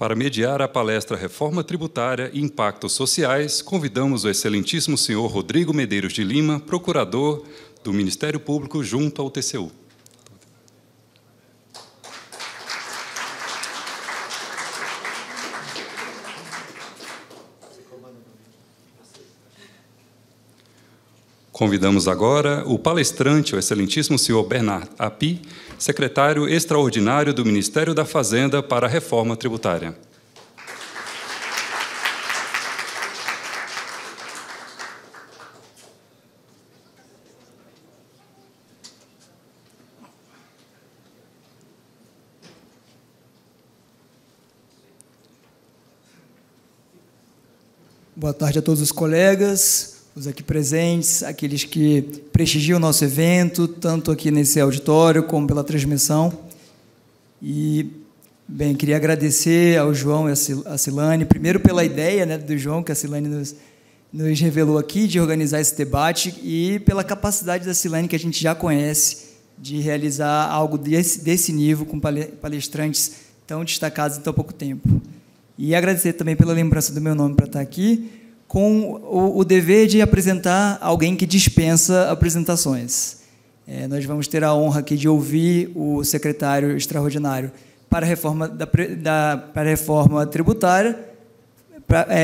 Para mediar a palestra Reforma Tributária e Impactos Sociais, convidamos o excelentíssimo senhor Rodrigo Medeiros de Lima, procurador do Ministério Público junto ao TCU. Convidamos agora o palestrante, o excelentíssimo senhor Bernard Api, secretário extraordinário do Ministério da Fazenda para a Reforma Tributária. Boa tarde a todos os colegas, os aqui presentes, aqueles que prestigiam o nosso evento, tanto aqui nesse auditório como pela transmissão. E, bem, queria agradecer ao João e à Silane, primeiro pela ideia, né, do João, que a Silane nos revelou aqui, de organizar esse debate, e pela capacidade da Silane, que a gente já conhece, de realizar algo desse nível, com palestrantes tão destacados em tão pouco tempo. E agradecer também pela lembrança do meu nome para estar aqui, com o dever de apresentar alguém que dispensa apresentações. Nós vamos ter a honra aqui de ouvir o secretário extraordinário para a reforma tributária,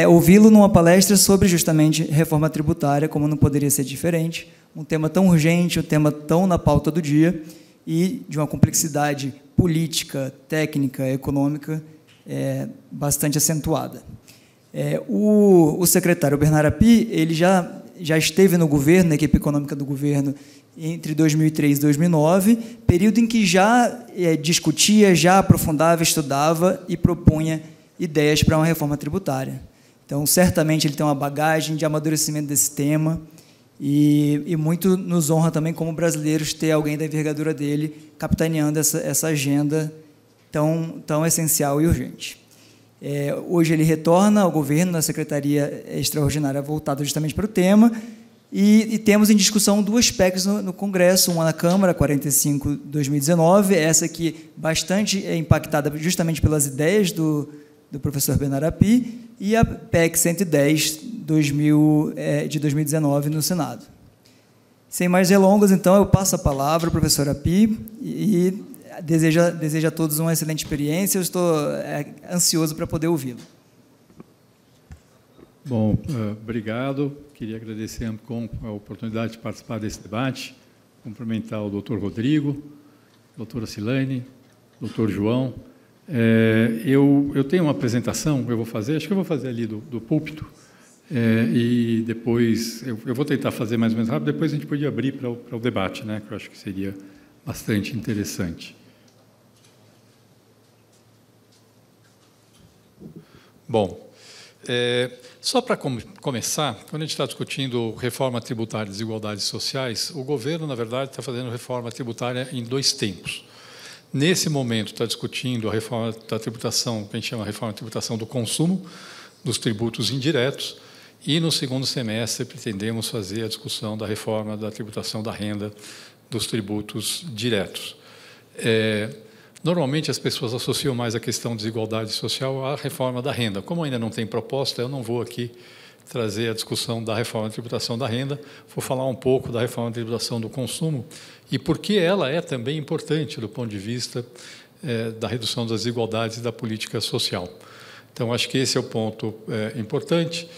ouvi-lo numa palestra sobre justamente reforma tributária, como não poderia ser diferente, um tema tão urgente, um tema tão na pauta do dia e de uma complexidade política, técnica, econômica bastante acentuada. O secretário Bernard Api, ele já esteve no governo, na equipe econômica do governo, entre 2003 e 2009, período em que já discutia, já aprofundava, estudava e propunha ideias para uma reforma tributária. Então, certamente, ele tem uma bagagem de amadurecimento desse tema e muito nos honra também, como brasileiros, ter alguém da envergadura dele capitaneando essa agenda tão essencial e urgente. Hoje ele retorna ao governo, na Secretaria Extraordinária, voltada justamente para o tema, e temos em discussão duas PECs no Congresso, uma na Câmara, 45/2019, essa aqui bastante impactada justamente pelas ideias do professor Bernard Api, e a PEC 110 de 2019 no Senado. Sem mais delongas, então, eu passo a palavra ao professor Api e desejo a todos uma excelente experiência. Eu estou ansioso para poder ouvi-lo. Bom, obrigado. Queria agradecer a oportunidade de participar desse debate, cumprimentar o doutor Rodrigo, doutora Silane, doutor João. Eu tenho uma apresentação, eu vou fazer, acho que eu vou fazer ali do púlpito, e depois, eu vou tentar fazer mais ou menos rápido, depois a gente podia abrir para o debate, né, que eu acho que seria bastante interessante. Bom, só para começar, quando a gente está discutindo reforma tributária e desigualdades sociais, o governo, na verdade, está fazendo reforma tributária em dois tempos. Nesse momento, está discutindo a reforma da tributação, que a gente chama de reforma da tributação do consumo, dos tributos indiretos, e no segundo semestre pretendemos fazer a discussão da reforma da tributação da renda, dos tributos diretos. Normalmente, as pessoas associam mais a questão de desigualdade social à reforma da renda. Como ainda não tem proposta, eu não vou aqui trazer a discussão da reforma da tributação da renda, vou falar um pouco da reforma da tributação do consumo e por que ela é também importante do ponto de vista da redução das desigualdades e da política social. Então, acho que esse é o ponto importante.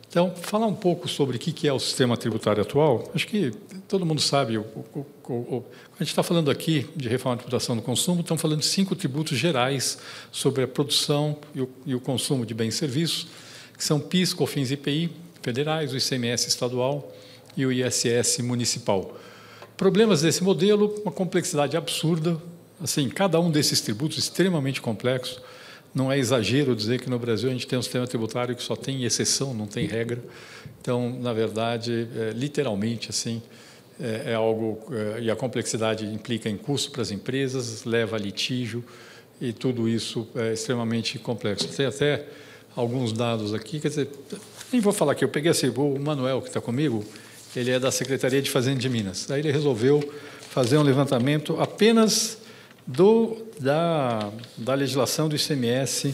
Então, falar um pouco sobre o que é o sistema tributário atual, acho que todo mundo sabe, a gente está falando aqui de reforma da tributação do consumo, estamos falando de 5 tributos gerais sobre a produção e o consumo de bens e serviços, que são PIS, COFINS e IPI federais, o ICMS estadual e o ISS municipal. Problemas desse modelo, uma complexidade absurda, assim, cada um desses tributos extremamente complexo. Não é exagero dizer que no Brasil a gente tem um sistema tributário que só tem exceção, não tem regra. Então, na verdade, literalmente, assim, é algo... e a complexidade implica em custo para as empresas, leva a litígio, e tudo isso é extremamente complexo. Tem até alguns dados aqui, quer dizer, nem vou falar aqui, eu peguei assim, o Manuel, que está comigo, ele é da Secretaria de Fazenda de Minas. Aí ele resolveu fazer um levantamento apenas da legislação do ICMS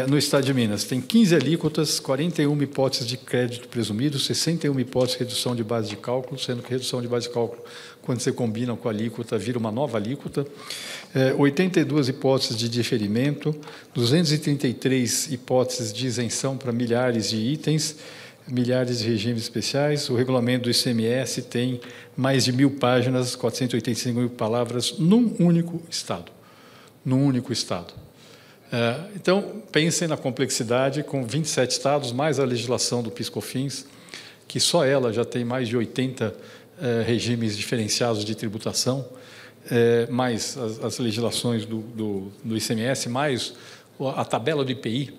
No Estado de Minas, tem 15 alíquotas, 41 hipóteses de crédito presumido, 61 hipóteses de redução de base de cálculo, sendo que redução de base de cálculo, quando você combina com a alíquota, vira uma nova alíquota, 82 hipóteses de diferimento, 233 hipóteses de isenção para milhares de itens, milhares de regimes especiais. O regulamento do ICMS tem mais de 1.000 páginas, 485 mil palavras, num único Estado. Num único Estado. Então, pensem na complexidade, com 27 estados, mais a legislação do PIS/COFINS, que só ela já tem mais de 80 regimes diferenciados de tributação, mais as legislações do ICMS, mais a tabela do IPI.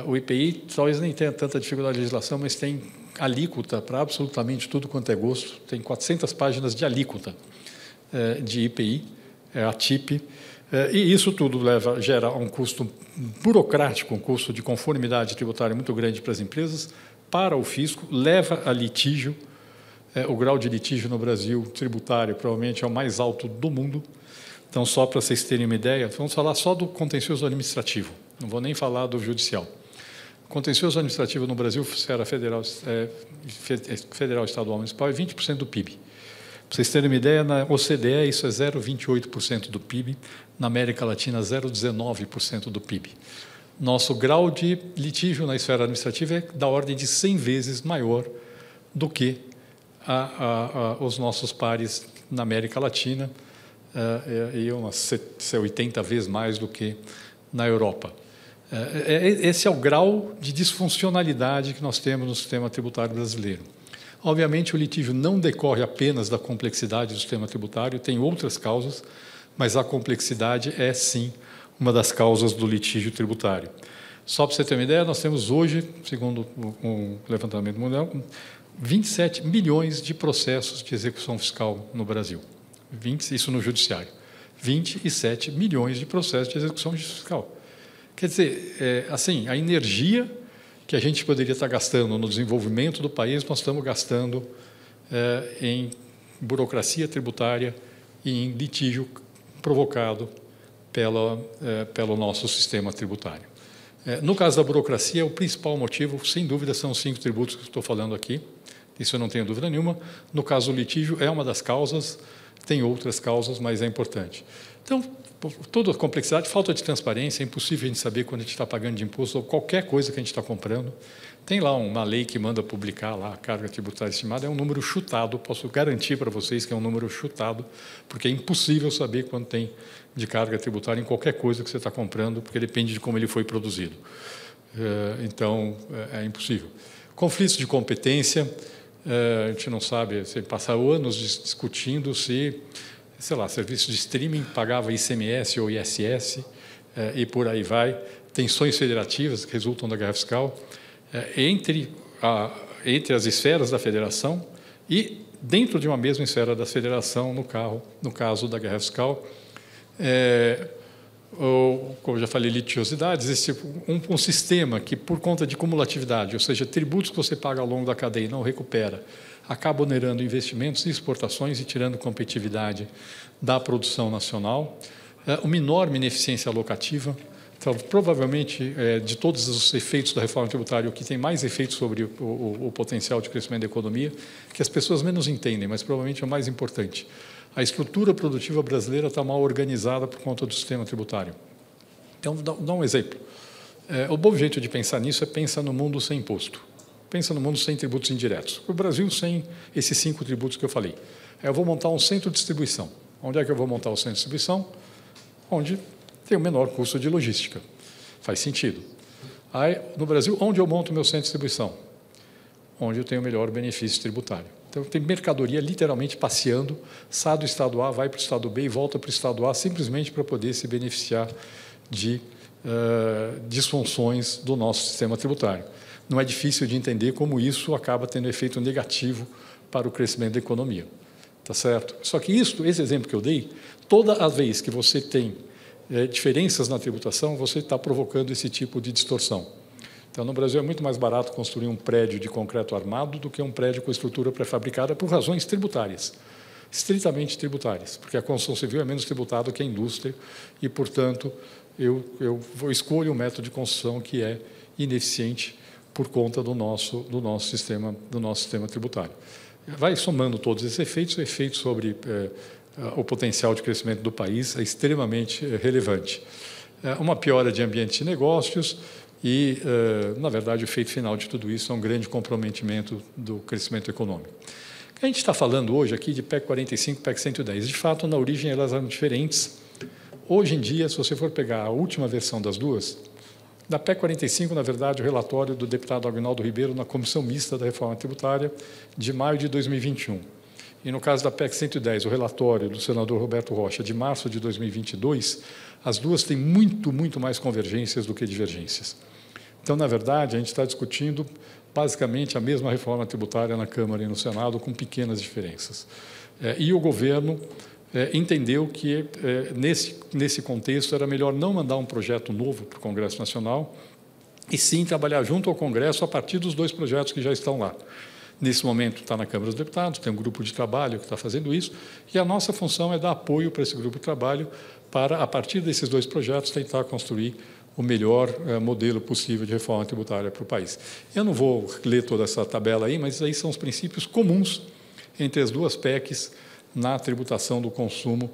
O IPI talvez nem tenha tanta dificuldade de legislação, mas tem alíquota para absolutamente tudo quanto é gosto. Tem 400 páginas de alíquota de IPI, a TIP. E isso tudo gera um custo burocrático, um custo de conformidade tributária muito grande para as empresas, para o fisco, leva a litígio. O grau de litígio no Brasil tributário provavelmente é o mais alto do mundo. Então, só para vocês terem uma ideia, vamos falar só do contencioso administrativo, não vou nem falar do judicial. Contencioso administrativo no Brasil, esfera federal, estadual, municipal, é 20% do PIB. Para vocês terem uma ideia, na OCDE isso é 0,28% do PIB, na América Latina 0,19% do PIB. Nosso grau de litígio na esfera administrativa é da ordem de 100 vezes maior do que os nossos pares na América Latina e umas 80 vezes mais do que na Europa. Esse é o grau de disfuncionalidade que nós temos no sistema tributário brasileiro. Obviamente, o litígio não decorre apenas da complexidade do sistema tributário, tem outras causas, mas a complexidade é, sim, uma das causas do litígio tributário. Só para você ter uma ideia, nós temos hoje, segundo o levantamento mundial, 27 milhões de processos de execução fiscal no Brasil. Isso no judiciário. 27 milhões de processos de execução fiscal. Quer dizer, assim, a energia que a gente poderia estar gastando no desenvolvimento do país, nós estamos gastando em burocracia tributária e em litígio provocado pelo nosso sistema tributário. No caso da burocracia, o principal motivo, sem dúvida, são os 5 tributos que estou falando aqui, isso eu não tenho dúvida nenhuma. No caso do litígio, é uma das causas, tem outras causas, mas é importante. Então, toda a complexidade, falta de transparência, é impossível a gente saber quando a gente está pagando de imposto ou qualquer coisa que a gente está comprando. Tem lá uma lei que manda publicar lá a carga tributária estimada, é um número chutado, posso garantir para vocês que é um número chutado, porque é impossível saber quanto tem de carga tributária em qualquer coisa que você está comprando, porque depende de como ele foi produzido. Então, é impossível. Conflitos de competência, a gente não sabe, você passa anos discutindo se, sei lá, serviço de streaming pagava ICMS ou ISS, e por aí vai. Tensões federativas que resultam da guerra fiscal, entre as esferas da federação e dentro de uma mesma esfera da federação, no caso da guerra fiscal. Como eu já falei, litigiosidade, existe um sistema que, por conta de cumulatividade, ou seja, tributos que você paga ao longo da cadeia e não recupera, acaba onerando investimentos e exportações e tirando competitividade da produção nacional, uma enorme ineficiência alocativa. Então, provavelmente, de todos os efeitos da reforma tributária, o que tem mais efeito sobre o potencial de crescimento da economia, que as pessoas menos entendem, mas provavelmente é o mais importante. A estrutura produtiva brasileira está mal organizada por conta do sistema tributário. Então, dá um exemplo. O bom jeito de pensar nisso é pensar no mundo sem imposto. Pensa no mundo sem tributos indiretos. O Brasil sem esses 5 tributos que eu falei. Eu vou montar um centro de distribuição. Onde é que eu vou montar o centro de distribuição? Onde tem o menor custo de logística. Faz sentido. Aí, no Brasil, onde eu monto o meu centro de distribuição? Onde eu tenho o melhor benefício tributário. Então, tem mercadoria literalmente passeando, sai do estado A, vai para o estado B e volta para o estado A, simplesmente para poder se beneficiar de disfunções do nosso sistema tributário. Não é difícil de entender como isso acaba tendo efeito negativo para o crescimento da economia. Tá certo? Só que esse exemplo que eu dei, toda a vez que você tem diferenças na tributação, você está provocando esse tipo de distorção. Então, no Brasil é muito mais barato construir um prédio de concreto armado do que um prédio com estrutura pré-fabricada por razões tributárias, estritamente tributárias, porque a construção civil é menos tributada que a indústria e, portanto, eu escolho um método de construção que é ineficiente por conta do nosso sistema tributário. Vai somando todos esses efeitos, o efeito sobre o potencial de crescimento do país é extremamente relevante. Uma piora de ambiente de negócios e, na verdade, o efeito final de tudo isso é um grande comprometimento do crescimento econômico. A gente está falando hoje aqui de PEC 45 e PEC 110. De fato, na origem, elas eram diferentes. Hoje em dia, se você for pegar a última versão das duas, da PEC 45, na verdade, o relatório do deputado Aguinaldo Ribeiro na Comissão Mista da Reforma Tributária de maio de 2021. E, no caso da PEC 110, o relatório do senador Roberto Rocha, de março de 2022, as duas têm muito mais convergências do que divergências. Então, na verdade, a gente está discutindo basicamente a mesma reforma tributária na Câmara e no Senado, com pequenas diferenças. E o governo entendeu que, nesse contexto, era melhor não mandar um projeto novo para o Congresso Nacional, e sim trabalhar junto ao Congresso a partir dos dois projetos que já estão lá. Nesse momento está na Câmara dos Deputados, tem um grupo de trabalho que está fazendo isso, e a nossa função é dar apoio para esse grupo de trabalho para, a partir desses dois projetos, tentar construir o melhor modelo possível de reforma tributária para o país. Eu não vou ler toda essa tabela aí, mas aí são os princípios comuns entre as duas PECs na tributação do consumo,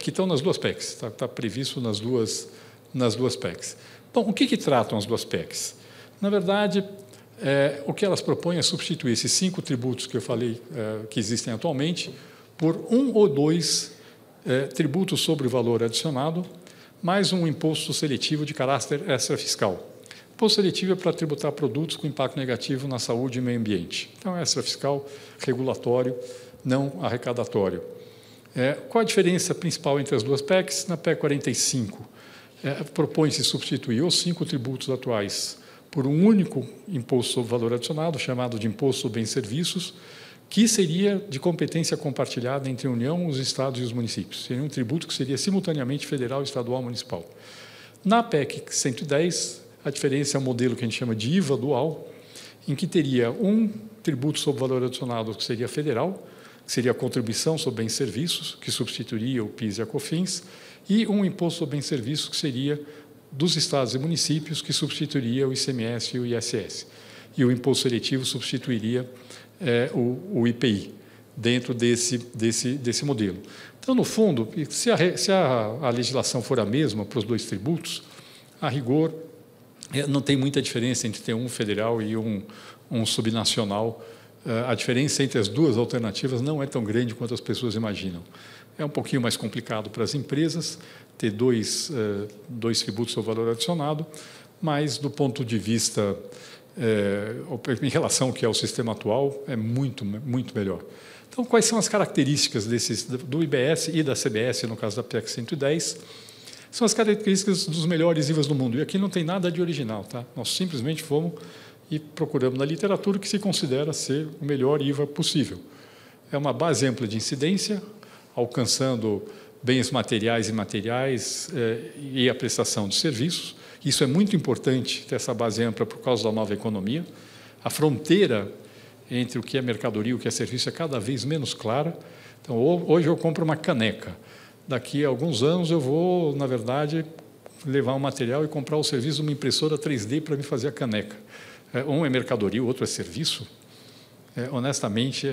que estão nas duas PECs, está previsto nas duas PECs. Bom, o que tratam as duas PECs? Na verdade, o que elas propõem é substituir esses 5 tributos que eu falei que existem atualmente por 1 ou 2 tributos sobre o valor adicionado, mais um imposto seletivo de caráter extrafiscal. Imposto seletivo é para tributar produtos com impacto negativo na saúde e meio ambiente. Então, é extrafiscal, regulatório, não arrecadatório. Qual a diferença principal entre as duas PECs? Na PEC 45, propõe-se substituir os 5 tributos atuais por um único imposto sobre valor adicionado, chamado de Imposto sobre Bens e Serviços, que seria de competência compartilhada entre a União, os estados e os municípios. Seria um tributo que seria simultaneamente federal, estadual e municipal. Na PEC 110, a diferença é um modelo que a gente chama de IVA dual, em que teria um tributo sobre valor adicionado que seria federal, que seria a contribuição sobre bens e serviços, que substituiria o PIS e a COFINS, e um imposto sobre bens e serviços que seria dos estados e municípios, que substituiria o ICMS e o ISS. E o imposto seletivo substituiria o IPI, dentro desse modelo. Então, no fundo, se a legislação for a mesma para os dois tributos, a rigor, não tem muita diferença entre ter um federal e um subnacional. A diferença entre as duas alternativas não é tão grande quanto as pessoas imaginam. É um pouquinho mais complicado para as empresas ter dois tributos sobre valor adicionado, mas, do ponto de vista em relação ao que é o sistema atual, é muito melhor. Então, quais são as características do IBS e da CBS, no caso da PEC 110? São as características dos melhores IVAs do mundo. E aqui não tem nada de original, tá? Nós simplesmente fomos e procuramos na literatura o que se considera ser o melhor IVA possível. É uma base ampla de incidência, alcançando bens materiais e imateriais e a prestação de serviços. Isso é muito importante, ter essa base ampla por causa da nova economia. A fronteira entre o que é mercadoria e o que é serviço é cada vez menos clara. Então, hoje eu compro uma caneca. Daqui a alguns anos eu vou, na verdade, levar um material e comprar o serviço de uma impressora 3D para me fazer a caneca. Um é mercadoria, o outro é serviço. Honestamente,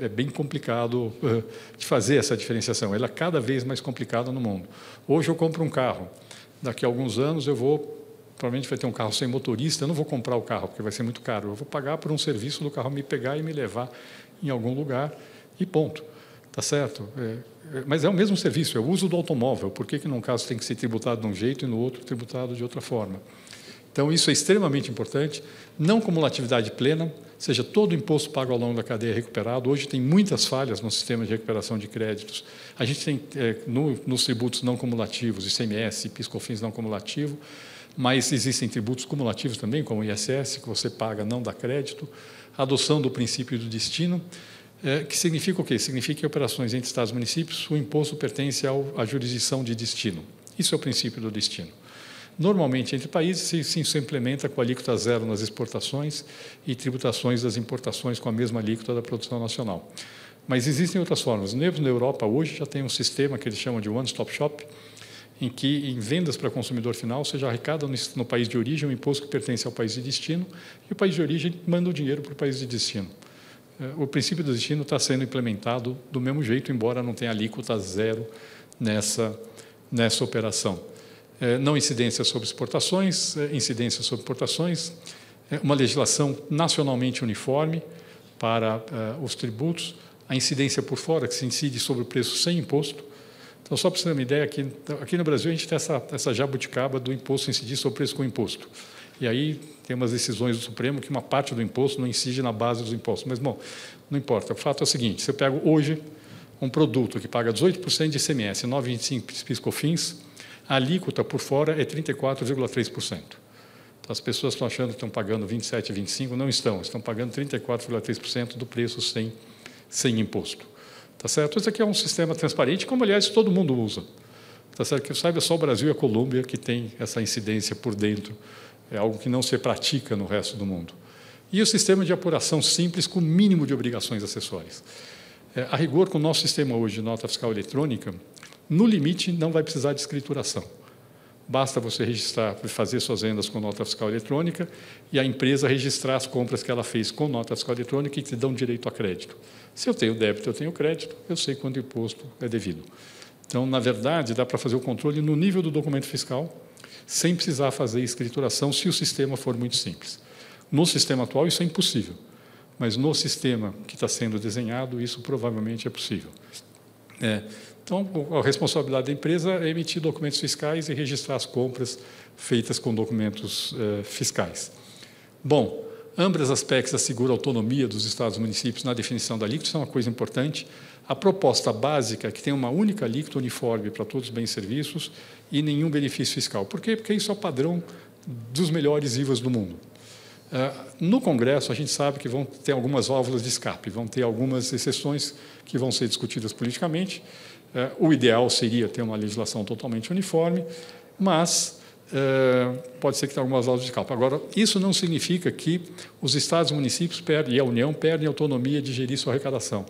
é bem complicado de fazer essa diferenciação. Ela é cada vez mais complicada no mundo. Hoje eu compro um carro. Daqui a alguns anos provavelmente vai ter um carro sem motorista, eu não vou comprar o carro, porque vai ser muito caro. Eu vou pagar por um serviço do carro me pegar e me levar em algum lugar e ponto. Tá certo? Mas é o mesmo serviço, é o uso do automóvel. Por que num caso tem que ser tributado de um jeito e no outro tributado de outra forma? Então, isso é extremamente importante. Não cumulatividade plena, ou seja, todo o imposto pago ao longo da cadeia é recuperado. Hoje tem muitas falhas no sistema de recuperação de créditos. A gente tem, nos tributos não cumulativos, ICMS, PIS, COFINS não cumulativo, mas existem tributos cumulativos também, como o ISS, que você paga, não dá crédito. A adoção do princípio do destino, que significa o quê? Significa que em operações entre estados e municípios, o imposto pertence à jurisdição de destino. Isso é o princípio do destino. Normalmente, entre países, se implementa com alíquota zero nas exportações e tributações das importações com a mesma alíquota da produção nacional. Mas existem outras formas. Mesmo na Europa, hoje, já tem um sistema que eles chamam de one-stop shop, em que, em vendas para consumidor final, você já arrecada no país de origem o imposto que pertence ao país de destino e o país de origem manda o dinheiro para o país de destino. O princípio do destino está sendo implementado do mesmo jeito, embora não tenha alíquota zero nessa operação. Não incidência sobre exportações, incidência sobre importações, uma legislação nacionalmente uniforme para os tributos, a incidência por fora, que se incide sobre o preço sem imposto. Então, só para você ter uma ideia, aqui no Brasil a gente tem essa jabuticaba do imposto incidir sobre o preço com imposto. E aí tem umas decisões do Supremo que uma parte do imposto não incide na base dos impostos. Mas, bom, não importa. O fato é o seguinte, você pega hoje um produto que paga 18% de ICMS, 9,25% PIS/COFINS, a alíquota por fora é 34,3%. Então, as pessoas estão achando que estão pagando 27%, 25%, não estão pagando 34,3% do preço sem imposto. Tá certo? Esse aqui é um sistema transparente, como, aliás, todo mundo usa. Tá certo? Que eu saiba, só o Brasil e a Colômbia que tem essa incidência por dentro. É algo que não se pratica no resto do mundo. E o sistema de apuração simples com o mínimo de obrigações acessórias. A rigor, com o nosso sistema hoje de nota fiscal eletrônica, no limite não vai precisar de escrituração. Basta você registrar, fazer suas vendas com nota fiscal eletrônica e a empresa registrar as compras que ela fez com nota fiscal eletrônica e que te dão direito a crédito. Se eu tenho débito, eu tenho crédito, eu sei quanto imposto é devido. Então, na verdade, dá para fazer o controle no nível do documento fiscal, sem precisar fazer escrituração, se o sistema for muito simples. No sistema atual, isso é impossível, mas no sistema que está sendo desenhado, isso provavelmente é possível. Então, a responsabilidade da empresa é emitir documentos fiscais e registrar as compras feitas com documentos fiscais. Bom, ambas as PECs asseguram a autonomia dos estados e municípios na definição da alíquota, isso é uma coisa importante. A proposta básica é que tem uma única alíquota uniforme para todos os bens e serviços e nenhum benefício fiscal. Por quê? Porque isso é o padrão dos melhores IVAs do mundo. No Congresso, a gente sabe que vão ter algumas válvulas de escape, vão ter algumas exceções que vão ser discutidas politicamente. O ideal seria ter uma legislação totalmente uniforme, mas pode ser que tenha algumas válvulas de escape. Agora, isso não significa que os estados e municípios perdem, e a União perdem a autonomia de gerir sua arrecadação.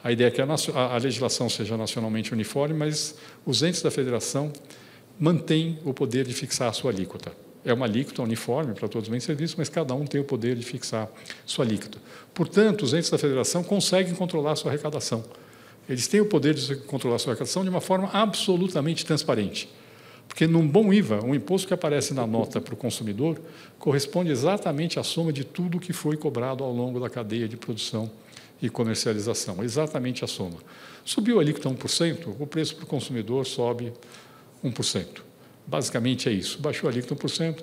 A ideia é que a legislação seja nacionalmente uniforme, mas os entes da federação mantêm o poder de fixar a sua alíquota. É uma alíquota uniforme para todos os bens e serviços, mas cada um tem o poder de fixar sua alíquota. Portanto, os entes da federação conseguem controlar a sua arrecadação. Eles têm o poder de controlar a sua arrecadação de uma forma absolutamente transparente. Porque, num bom IVA, o imposto que aparece na nota para o consumidor corresponde exatamente à soma de tudo que foi cobrado ao longo da cadeia de produção e comercialização, exatamente a soma. Subiu a alíquota 1%, o preço para o consumidor sobe 1%. Basicamente é isso. Baixou a alíquota 1%,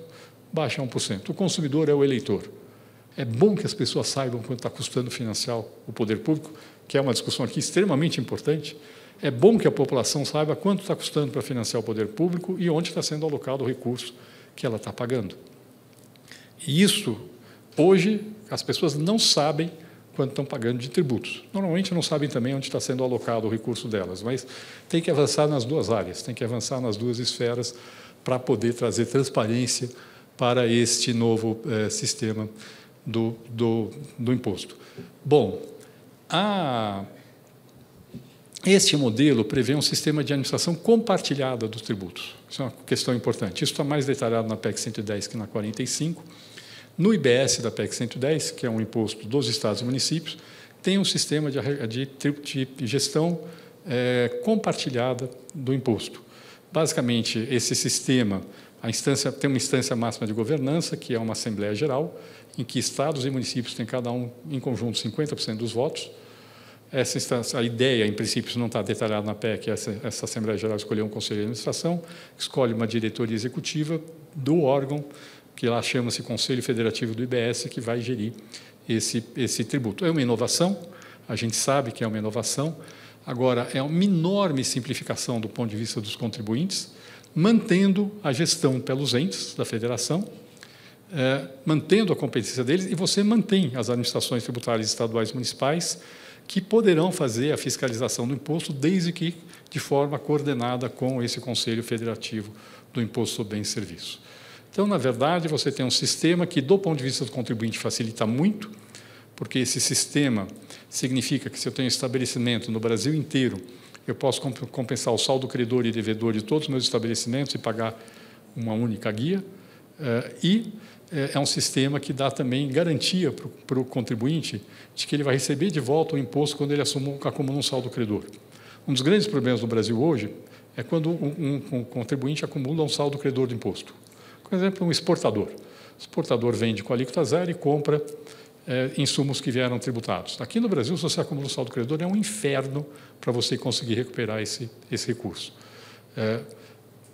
baixa 1%. O consumidor é o eleitor. É bom que as pessoas saibam quanto está custando financiar o poder público, que é uma discussão aqui extremamente importante. É bom que a população saiba quanto está custando para financiar o poder público e onde está sendo alocado o recurso que ela está pagando. E isso, hoje, as pessoas não sabem quanto estão pagando de tributos. Normalmente não sabem também onde está sendo alocado o recurso delas, mas tem que avançar nas duas áreas, tem que avançar nas duas esferas para poder trazer transparência para este novo sistema do imposto. Bom, este modelo prevê um sistema de administração compartilhada dos tributos. Isso é uma questão importante. Isso está mais detalhado na PEC 110 que na 45. No IBS da PEC 110, que é um imposto dos estados e municípios, tem um sistema de gestão compartilhada do imposto. Basicamente, esse sistema, tem uma instância máxima de governança, que é uma Assembleia Geral, em que estados e municípios têm cada um, em conjunto, 50% dos votos. Essa instância, a ideia, em princípio, isso não está detalhado na PEC, essa Assembleia Geral escolheu um conselho de administração, escolhe uma diretoria executiva do órgão, que lá chama-se Conselho Federativo do IBS, que vai gerir esse tributo. É uma inovação, a gente sabe que é uma inovação. Agora, é uma enorme simplificação do ponto de vista dos contribuintes, mantendo a gestão pelos entes da federação, mantendo a competência deles, e você mantém as administrações tributárias estaduais e municipais, que poderão fazer a fiscalização do imposto, desde que de forma coordenada com esse Conselho Federativo do Imposto sobre Bens e Serviços. Então, na verdade, você tem um sistema que, do ponto de vista do contribuinte, facilita muito, porque esse sistema significa que, se eu tenho estabelecimento no Brasil inteiro eu posso compensar o saldo credor e devedor de todos os meus estabelecimentos e pagar uma única guia, é um sistema que dá também garantia para o contribuinte de que ele vai receber de volta o imposto quando ele acumula um saldo credor. Um dos grandes problemas no Brasil hoje é quando um contribuinte acumula um saldo credor de imposto. Por exemplo, um exportador. O exportador vende com alíquota zero e compra insumos que vieram tributados. Aqui no Brasil, se você acumula um saldo credor, é um inferno para você conseguir recuperar esse recurso.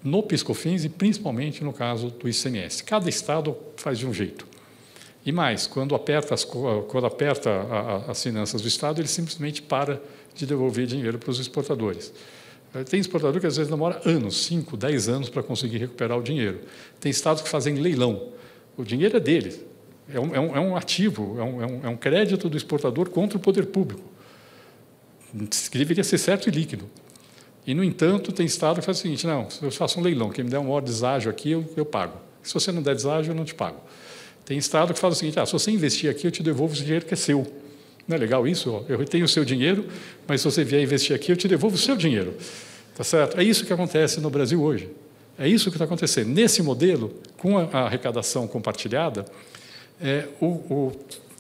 No PIS/COFINS e principalmente no caso do ICMS. Cada estado faz de um jeito. E mais, quando aperta as finanças do estado, ele simplesmente para de devolver dinheiro para os exportadores. Tem exportador que às vezes demora anos, 5, 10 anos para conseguir recuperar o dinheiro. Tem estados que fazem leilão. O dinheiro é dele. É um ativo, é um crédito do exportador contra o poder público, que deveria ser certo e líquido. E, no entanto, tem estado que faz o seguinte: não, se eu faço um leilão, quem me der um maior deságio aqui, eu pago. Se você não der deságio, eu não te pago. Tem estado que faz o seguinte: se você investir aqui, eu te devolvo o dinheiro que é seu. Não é legal isso? Eu retenho o seu dinheiro, mas se você vier investir aqui, eu te devolvo o seu dinheiro. Tá certo? É isso que acontece no Brasil hoje. É isso que está acontecendo. Nesse modelo, com a arrecadação compartilhada,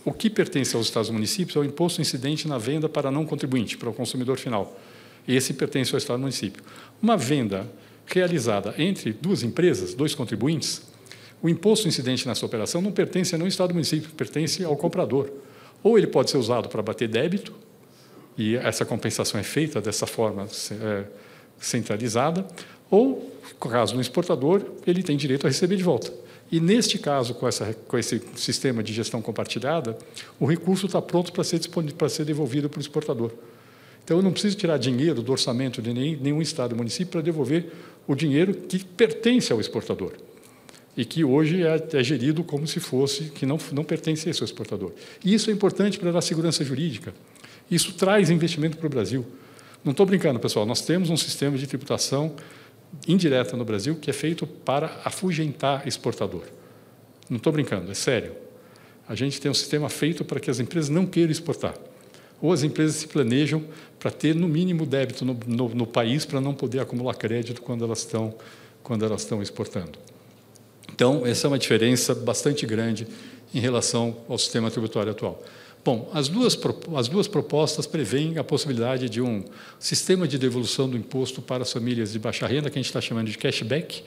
o que pertence aos estados e municípios é o imposto incidente na venda para não contribuinte, para o consumidor final. Esse pertence ao estado e município. Uma venda realizada entre duas empresas, dois contribuintes, o imposto incidente nessa operação não pertence a nenhum estado e município, pertence ao comprador. Ou ele pode ser usado para bater débito, e essa compensação é feita dessa forma centralizada, ou, no caso do exportador, ele tem direito a receber de volta. E, neste caso, com esse sistema de gestão compartilhada, o recurso está pronto para ser devolvido para o exportador. Então, eu não preciso tirar dinheiro do orçamento de nenhum estado e município para devolver o dinheiro que pertence ao exportador e que hoje é gerido como se fosse, que não pertence a esse exportador. E isso é importante para dar segurança jurídica. Isso traz investimento para o Brasil. Não estou brincando, pessoal, nós temos um sistema de tributação indireta no Brasil que é feito para afugentar exportador. Não estou brincando, é sério. A gente tem um sistema feito para que as empresas não queiram exportar. Ou as empresas se planejam para ter, no mínimo, débito no país para não poder acumular crédito quando elas estão exportando. Então, essa é uma diferença bastante grande em relação ao sistema tributário atual. Bom, as duas propostas prevêem a possibilidade de um sistema de devolução do imposto para as famílias de baixa renda, que a gente está chamando de cashback.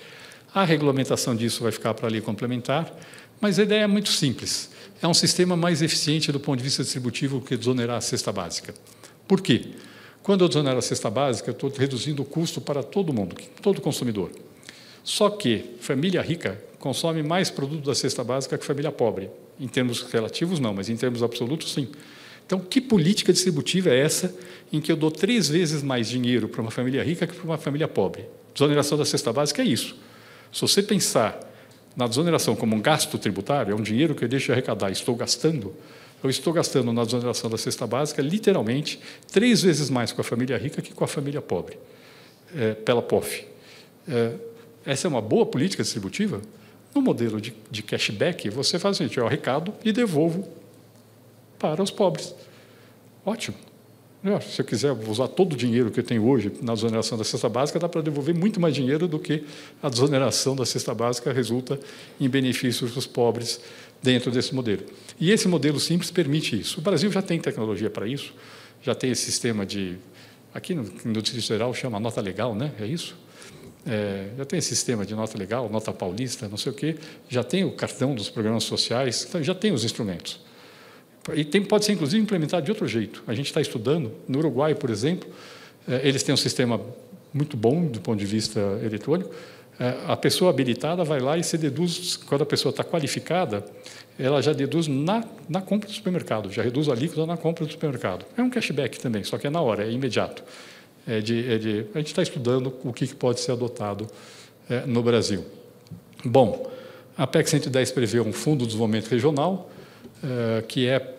A regulamentação disso vai ficar para a lei complementar, mas a ideia é muito simples. É um sistema mais eficiente do ponto de vista distributivo que desonerar a cesta básica. Por quê? Quando eu desonero a cesta básica, eu estou reduzindo o custo para todo mundo, todo consumidor. Só que família rica consome mais produto da cesta básica que família pobre. Em termos relativos, não, mas em termos absolutos, sim. Então, que política distributiva é essa em que eu dou 3 vezes mais dinheiro para uma família rica que para uma família pobre? Desoneração da cesta básica é isso. Se você pensar na desoneração como um gasto tributário, é um dinheiro que eu deixo de arrecadar e estou gastando, eu estou gastando na desoneração da cesta básica, literalmente, 3 vezes mais com a família rica que com a família pobre, pela POF. Essa é uma boa política distributiva? No modelo de cashback, você faz o seguinte: eu arrecado e devolvo para os pobres. Ótimo. Se eu quiser usar todo o dinheiro que eu tenho hoje na desoneração da cesta básica, dá para devolver muito mais dinheiro do que a desoneração da cesta básica resulta em benefícios dos pobres dentro desse modelo. E esse modelo simples permite isso. O Brasil já tem tecnologia para isso, já tem esse sistema de... Aqui no Distrito Federal chama nota legal, né? É isso? Já tem esse sistema de nota legal, nota paulista, não sei o quê, já tem o cartão dos programas sociais, então já tem os instrumentos. E pode ser, inclusive, implementado de outro jeito. A gente está estudando, no Uruguai, por exemplo, eles têm um sistema muito bom do ponto de vista eletrônico. A pessoa habilitada vai lá e se deduz, quando a pessoa está qualificada, ela já deduz na compra do supermercado, já reduz a alíquota na compra do supermercado. É um cashback também, só que é na hora, é imediato. A gente está estudando o que pode ser adotado no Brasil. Bom, a PEC 110 prevê um fundo de desenvolvimento regional, que é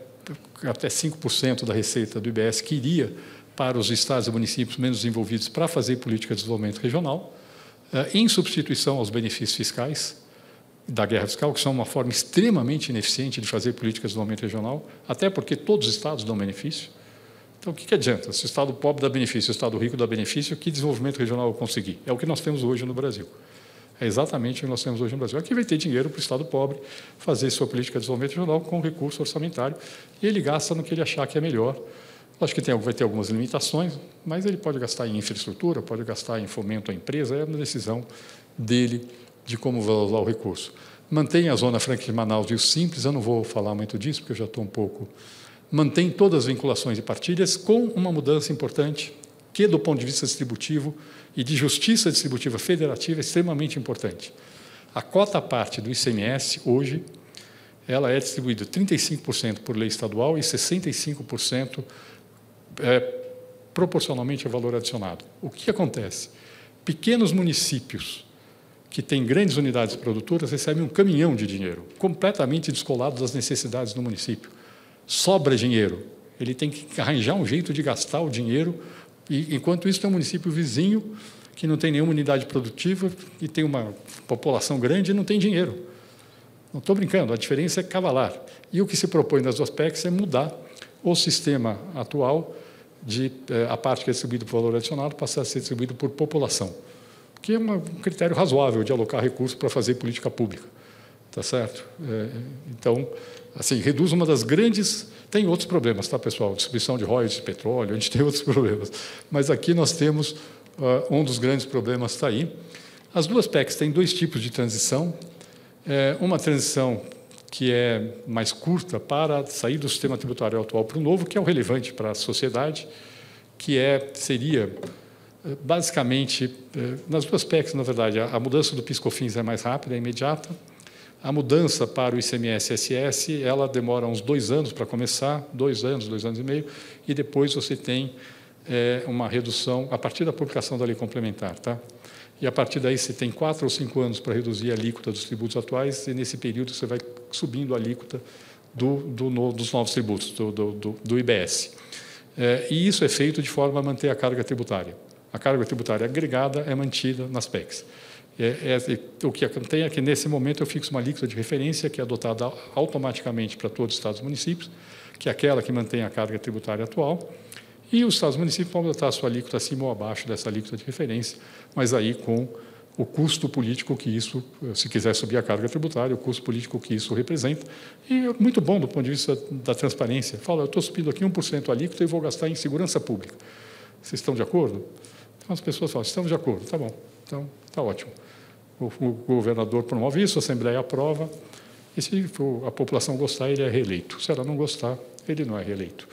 até 5% da receita do IBS que iria para os estados e municípios menos desenvolvidos para fazer política de desenvolvimento regional, em substituição aos benefícios fiscais da guerra fiscal, que são uma forma extremamente ineficiente de fazer política de desenvolvimento regional, até porque todos os estados dão benefício. Então, o que adianta? Se o Estado pobre dá benefício, o Estado rico dá benefício, que desenvolvimento regional eu consegui? É o que nós temos hoje no Brasil. É exatamente o que nós temos hoje no Brasil. Aqui vai ter dinheiro para o Estado pobre fazer sua política de desenvolvimento regional com recurso orçamentário, e ele gasta no que ele achar que é melhor. Acho que vai ter algumas limitações, mas ele pode gastar em infraestrutura, pode gastar em fomento à empresa, é uma decisão dele de como vai usar o recurso. Mantém a Zona Franca de Manaus e o Simples, eu não vou falar muito disso, porque eu já estou um pouco... Mantém todas as vinculações e partilhas com uma mudança importante, que do ponto de vista distributivo e de justiça distributiva federativa é extremamente importante. A cota parte do ICMS, hoje, ela é distribuída 35% por lei estadual e 65% proporcionalmente ao valor adicionado. O que acontece? Pequenos municípios que têm grandes unidades produtoras recebem um caminhão de dinheiro, completamente descolado das necessidades do município. Sobra dinheiro. Ele tem que arranjar um jeito de gastar o dinheiro, e, enquanto isso, tem um município vizinho que não tem nenhuma unidade produtiva e tem uma população grande e não tem dinheiro. Não estou brincando, a diferença é cavalar. E o que se propõe nas duas PECs é mudar o sistema atual de a parte que é distribuída por valor adicionado passar a ser distribuído por população, que é um critério razoável de alocar recursos para fazer política pública. Tá certo? Então, assim, reduz uma das grandes... Tem outros problemas, tá, pessoal? Distribuição de royalties de petróleo, a gente tem outros problemas. Mas aqui nós temos um dos grandes problemas está aí. As duas PECs têm dois tipos de transição. Uma transição que é mais curta para sair do sistema tributário atual para o novo, que é o relevante para a sociedade, que seria, basicamente, nas duas PECs, na verdade, a mudança do PIS/COFINS é mais rápida, é imediata. A mudança para o ICMS-SS, ela demora uns 2 anos para começar, 2 anos, 2 anos e meio, e depois você tem uma redução a partir da publicação da lei complementar. Tá? E, a partir daí, você tem 4 ou 5 anos para reduzir a alíquota dos tributos atuais, e, nesse período, você vai subindo a alíquota dos novos tributos, do IBS. E isso é feito de forma a manter a carga tributária. A carga tributária agregada é mantida nas PECs. O que tem é que, nesse momento, eu fixo uma alíquota de referência que é adotada automaticamente para todos os estados e municípios, que é aquela que mantém a carga tributária atual, e os estados e municípios podem adotar a sua alíquota acima ou abaixo dessa alíquota de referência, mas aí com o custo político que isso, se quiser subir a carga tributária, o custo político que isso representa. E é muito bom do ponto de vista da transparência. Fala, eu estou subindo aqui 1% a alíquota e vou gastar em segurança pública. Vocês estão de acordo? Então, as pessoas falam, estamos de acordo, tá bom, então está ótimo. O governador promove isso, a Assembleia aprova, e se a população gostar, ele é reeleito. Se ela não gostar, ele não é reeleito.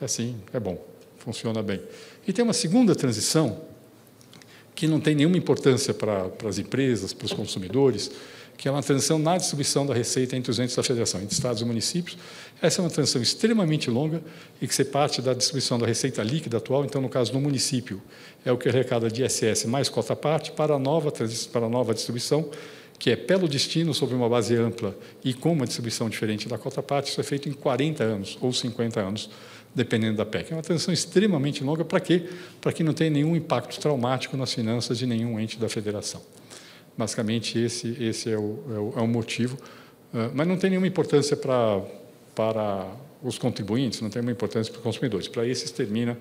Assim, é bom, funciona bem. E tem uma segunda transição, que não tem nenhuma importância para as empresas, para os consumidores, que é uma transição na distribuição da receita entre os entes da federação, entre estados e municípios. Essa é uma transição extremamente longa e que se parte da distribuição da receita líquida atual. Então, no caso do município, é o que arrecada de ISS mais cota parte para a nova distribuição, que é pelo destino, sobre uma base ampla e com uma distribuição diferente da cota parte. Isso é feito em 40 anos ou 50 anos, dependendo da PEC. É uma transição extremamente longa. Para quê? Para que não tenha nenhum impacto traumático nas finanças de nenhum ente da federação. Basicamente, esse é o motivo, mas não tem nenhuma importância para os contribuintes, não tem nenhuma importância para os consumidores. Para esses, termina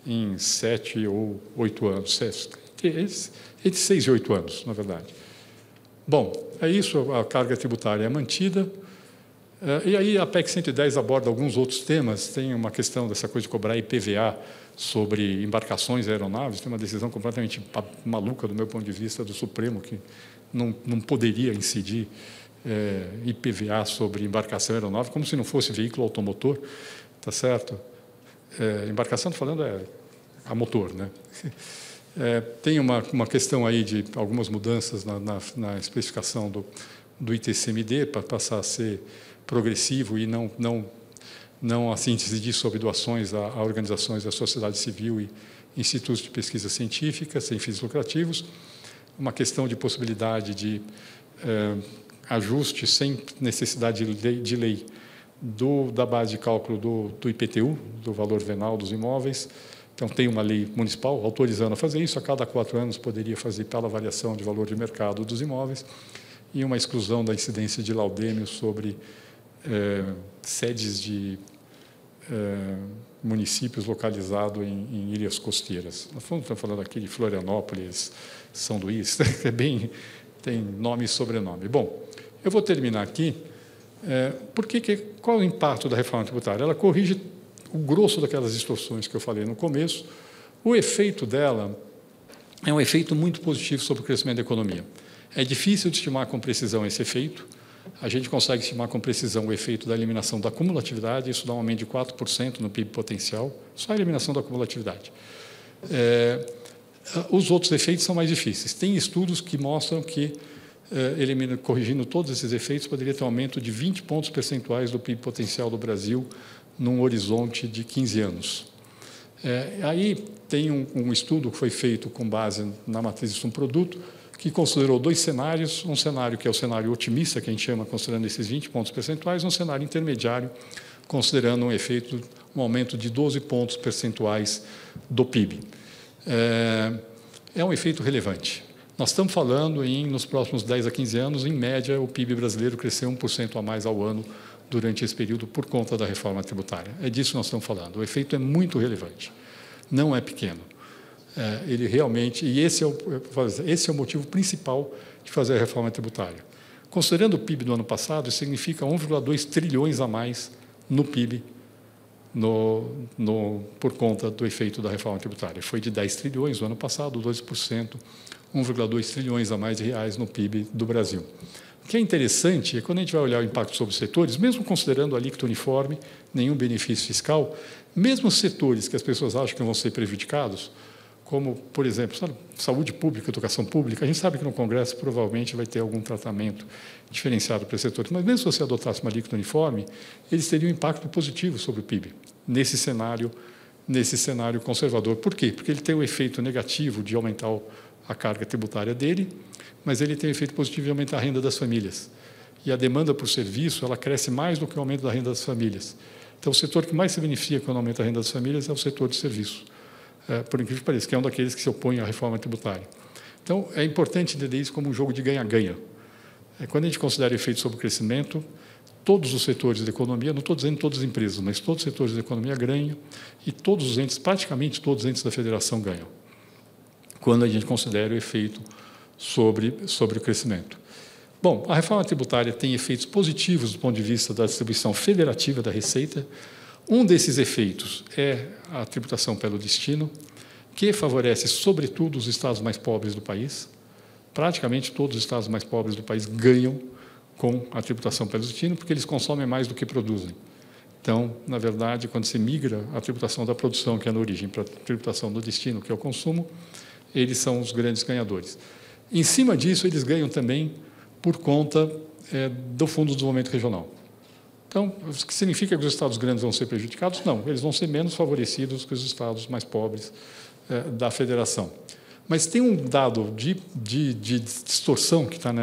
em 7 ou 8 anos, entre 6 e 8 anos, na verdade. Bom, é isso, a carga tributária é mantida, e aí a PEC 110 aborda alguns outros temas. Tem uma questão dessa coisa de cobrar IPVA sobre embarcações e aeronaves. Tem uma decisão completamente maluca, do meu ponto de vista, do Supremo, que não poderia incidir IPVA sobre embarcação e aeronave, como se não fosse veículo automotor, tá certo? Embarcação, estou falando, a motor, né? Tem uma questão aí de algumas mudanças na especificação do ITCMD, para passar a ser progressivo e não assim incidir sobre doações a organizações da sociedade civil e institutos de pesquisa científica sem fins lucrativos, uma questão de possibilidade de ajuste sem necessidade de lei da base de cálculo do IPTU, do valor venal dos imóveis. Então, tem uma lei municipal autorizando a fazer isso, a cada 4 anos poderia fazer pela variação de valor de mercado dos imóveis, e uma exclusão da incidência de laudêmio sobre sedes de municípios localizados em ilhas costeiras. Nós estamos falando aqui de Florianópolis, São Luís, é bem, tem nome e sobrenome. Bom, eu vou terminar aqui. Qual é o impacto da reforma tributária? Ela corrige o grosso daquelas distorções que eu falei no começo. O efeito dela é um efeito muito positivo sobre o crescimento da economia. É difícil de estimar com precisão esse efeito. A gente consegue estimar com precisão o efeito da eliminação da cumulatividade, isso dá um aumento de 4% no PIB potencial, só a eliminação da cumulatividade. Os outros efeitos são mais difíceis. Tem estudos que mostram que, corrigindo todos esses efeitos, poderia ter um aumento de 20 pontos percentuais do PIB potencial do Brasil num horizonte de 15 anos. Aí tem um estudo que foi feito com base na matriz de produto, que considerou 2 cenários, um cenário que é o cenário otimista, que a gente chama, considerando esses 20 pontos percentuais, um cenário intermediário, considerando um aumento de 12 pontos percentuais do PIB. É um efeito relevante. Nós estamos falando nos próximos 10 a 15 anos, em média, o PIB brasileiro cresceu 1% a mais ao ano durante esse período por conta da reforma tributária. É disso que nós estamos falando. O efeito é muito relevante, não é pequeno. Ele realmente, e esse é o motivo principal de fazer a reforma tributária. Considerando o PIB do ano passado, isso significa 1,2 trilhões a mais no PIB por conta do efeito da reforma tributária. Foi de 10 trilhões no ano passado, 12%, 1,2 trilhões a mais de reais no PIB do Brasil. O que é interessante é quando a gente vai olhar o impacto sobre os setores, mesmo considerando a alíquota uniforme, nenhum benefício fiscal, mesmo os setores que as pessoas acham que vão ser prejudicados, como, por exemplo, saúde pública, educação pública, a gente sabe que no Congresso provavelmente vai ter algum tratamento diferenciado para esses setores, mas mesmo se você adotasse uma alíquota uniforme, eles teriam um impacto positivo sobre o PIB, nesse cenário conservador. Por quê? Porque ele tem o efeito negativo de aumentar a carga tributária dele, mas ele tem o efeito positivo de aumentar a renda das famílias. E a demanda por serviço, ela cresce mais do que o aumento da renda das famílias. Então, o setor que mais se beneficia quando aumenta a renda das famílias é o setor de serviço. Por incrível que pareça, que é um daqueles que se opõe à reforma tributária. Então, é importante entender isso como um jogo de ganha-ganha. Quando a gente considera efeito sobre o crescimento, todos os setores da economia, não estou dizendo todas as empresas, mas todos os setores da economia ganham e todos os entes, praticamente todos os entes da federação ganham, quando a gente considera o efeito sobre o crescimento. Bom, a reforma tributária tem efeitos positivos do ponto de vista da distribuição federativa da receita. Um desses efeitos é a tributação pelo destino, que favorece, sobretudo, os estados mais pobres do país. Praticamente todos os estados mais pobres do país ganham com a tributação pelo destino, porque eles consomem mais do que produzem. Então, na verdade, quando se migra a tributação da produção, que é na origem, para a tributação do destino, que é o consumo, eles são os grandes ganhadores. Em cima disso, eles ganham também por conta do Fundo de Desenvolvimento Regional. Então, o que significa que os estados grandes vão ser prejudicados? Não, eles vão ser menos favorecidos que os estados mais pobres da federação. Mas tem um dado de distorção que está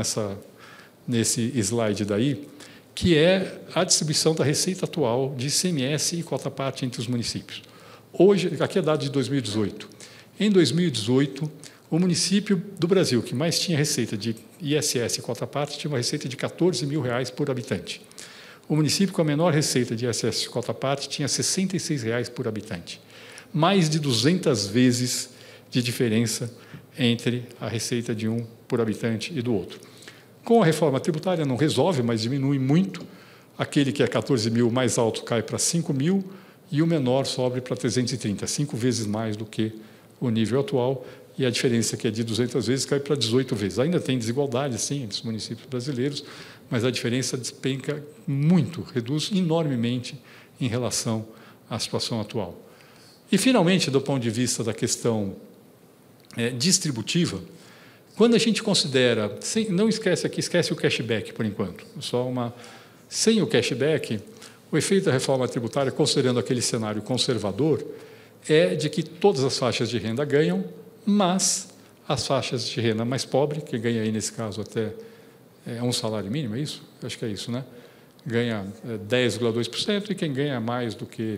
nesse slide daí, que é a distribuição da receita atual de ICMS e cota-parte entre os municípios. Hoje, aqui é dado de 2018. Em 2018, o município do Brasil que mais tinha receita de ISS e cota-parte tinha uma receita de R$14 mil por habitante. O município com a menor receita de ISS e cota-parte tinha R$ 66 por habitante. Mais de 200 vezes de diferença entre a receita de um por habitante e do outro. Com a reforma tributária não resolve, mas diminui muito. Aquele que é 14 mil mais alto cai para 5 mil e o menor sobe para 330, 5 vezes mais do que o nível atual, e a diferença, que é de 200 vezes, cai para 18 vezes. Ainda tem desigualdade, sim, entre os municípios brasileiros, mas a diferença despenca muito, reduz enormemente em relação à situação atual. E, finalmente, do ponto de vista da questão distributiva, quando a gente considera, não esquece aqui, esquece o cashback por enquanto, sem o cashback, o efeito da reforma tributária, considerando aquele cenário conservador, é de que todas as faixas de renda ganham, mas as faixas de renda mais pobre, que ganha aí nesse caso até um salário mínimo, é isso? Acho que é isso, né? Ganha 10,2% e quem ganha mais do que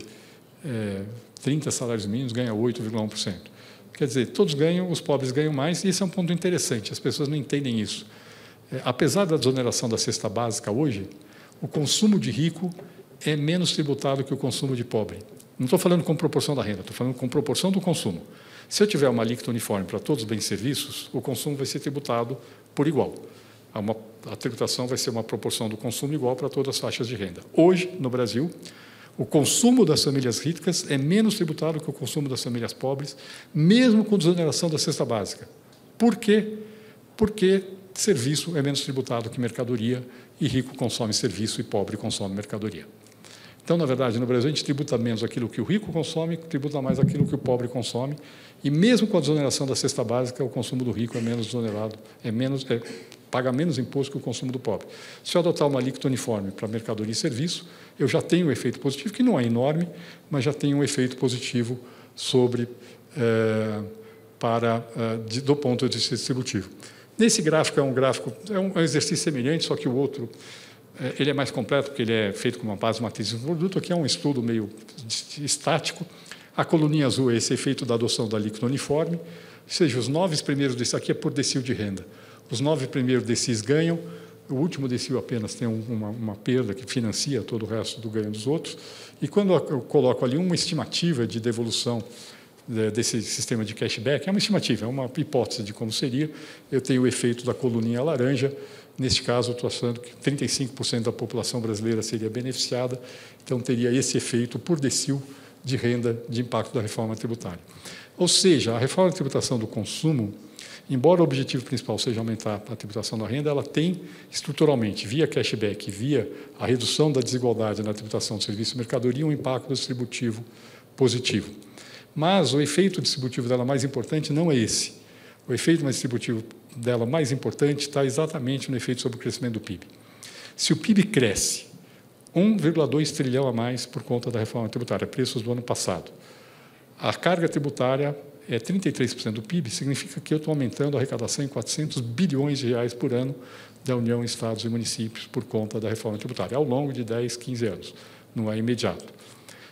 30 salários mínimos ganha 8,1%. Quer dizer, todos ganham, os pobres ganham mais, e esse é um ponto interessante, as pessoas não entendem isso. Apesar da desoneração da cesta básica hoje, o consumo de rico é menos tributado que o consumo de pobre. Não estou falando com proporção da renda, estou falando com proporção do consumo. Se eu tiver uma alíquota uniforme para todos os bens e serviços, o consumo vai ser tributado por igual. A tributação vai ser uma proporção do consumo igual para todas as faixas de renda. Hoje, no Brasil, o consumo das famílias ricas é menos tributado que o consumo das famílias pobres, mesmo com desoneração da cesta básica. Por quê? Porque serviço é menos tributado que mercadoria, e rico consome serviço e pobre consome mercadoria. Então, na verdade, no Brasil, a gente tributa menos aquilo que o rico consome, tributa mais aquilo que o pobre consome, e mesmo com a desoneração da cesta básica, o consumo do rico é menos desonerado, paga menos imposto que o consumo do pobre. Se eu adotar uma alíquota uniforme para mercadoria e serviço, eu já tenho um efeito positivo, que não é enorme, mas já tem um efeito positivo sobre, do ponto de vista distributivo. Nesse gráfico, é um exercício semelhante, só que o outro ele é mais completo, porque ele é feito com uma base matriz do produto. Aqui é um estudo meio estático. A coluninha azul é esse efeito da adoção da alíquota uniforme, ou seja, os 9 primeiros desses aqui é por decil de renda. Os 9 primeiros decis ganham, o último decil apenas tem uma perda que financia todo o resto do ganho dos outros. E quando eu coloco ali uma estimativa de devolução desse sistema de cashback, é uma estimativa, é uma hipótese de como seria, eu tenho o efeito da coluninha laranja. Neste caso, eu estou achando que 35% da população brasileira seria beneficiada, então teria esse efeito por decil de renda de impacto da reforma tributária. Ou seja, a reforma da tributação do consumo, embora o objetivo principal seja aumentar a tributação da renda, ela tem estruturalmente, via cashback, via a redução da desigualdade na tributação de serviço e mercadoria, um impacto distributivo positivo. Mas o efeito distributivo dela mais importante não é esse. O efeito mais distributivo dela mais importante está exatamente no efeito sobre o crescimento do PIB. Se o PIB cresce 1,2 trilhão a mais por conta da reforma tributária, preços do ano passado, a carga tributária é 33% do PIB, significa que eu estou aumentando a arrecadação em 400 bilhões de reais por ano da União, estados e municípios por conta da reforma tributária, ao longo de 10, 15 anos, não é imediato.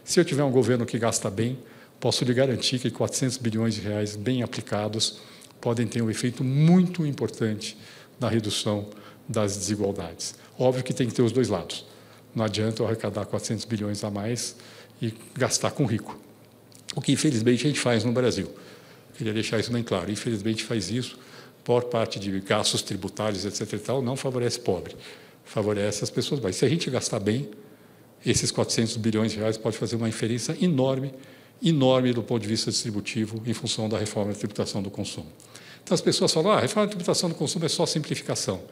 Se eu tiver um governo que gasta bem, posso lhe garantir que 400 bilhões de reais bem aplicados podem ter um efeito muito importante na redução das desigualdades. Óbvio que tem que ter os dois lados. Não adianta eu arrecadar 400 bilhões a mais e gastar com o rico. O que, infelizmente, a gente faz no Brasil. Queria deixar isso bem claro. Infelizmente, faz isso, por parte de gastos tributários, etc. e tal, não favorece pobre, favorece as pessoas. Mas se a gente gastar bem, esses 400 bilhões de reais pode fazer uma diferença enorme do ponto de vista distributivo em função da reforma da tributação do consumo. Então, as pessoas falam, a reforma da tributação do consumo é só simplificação.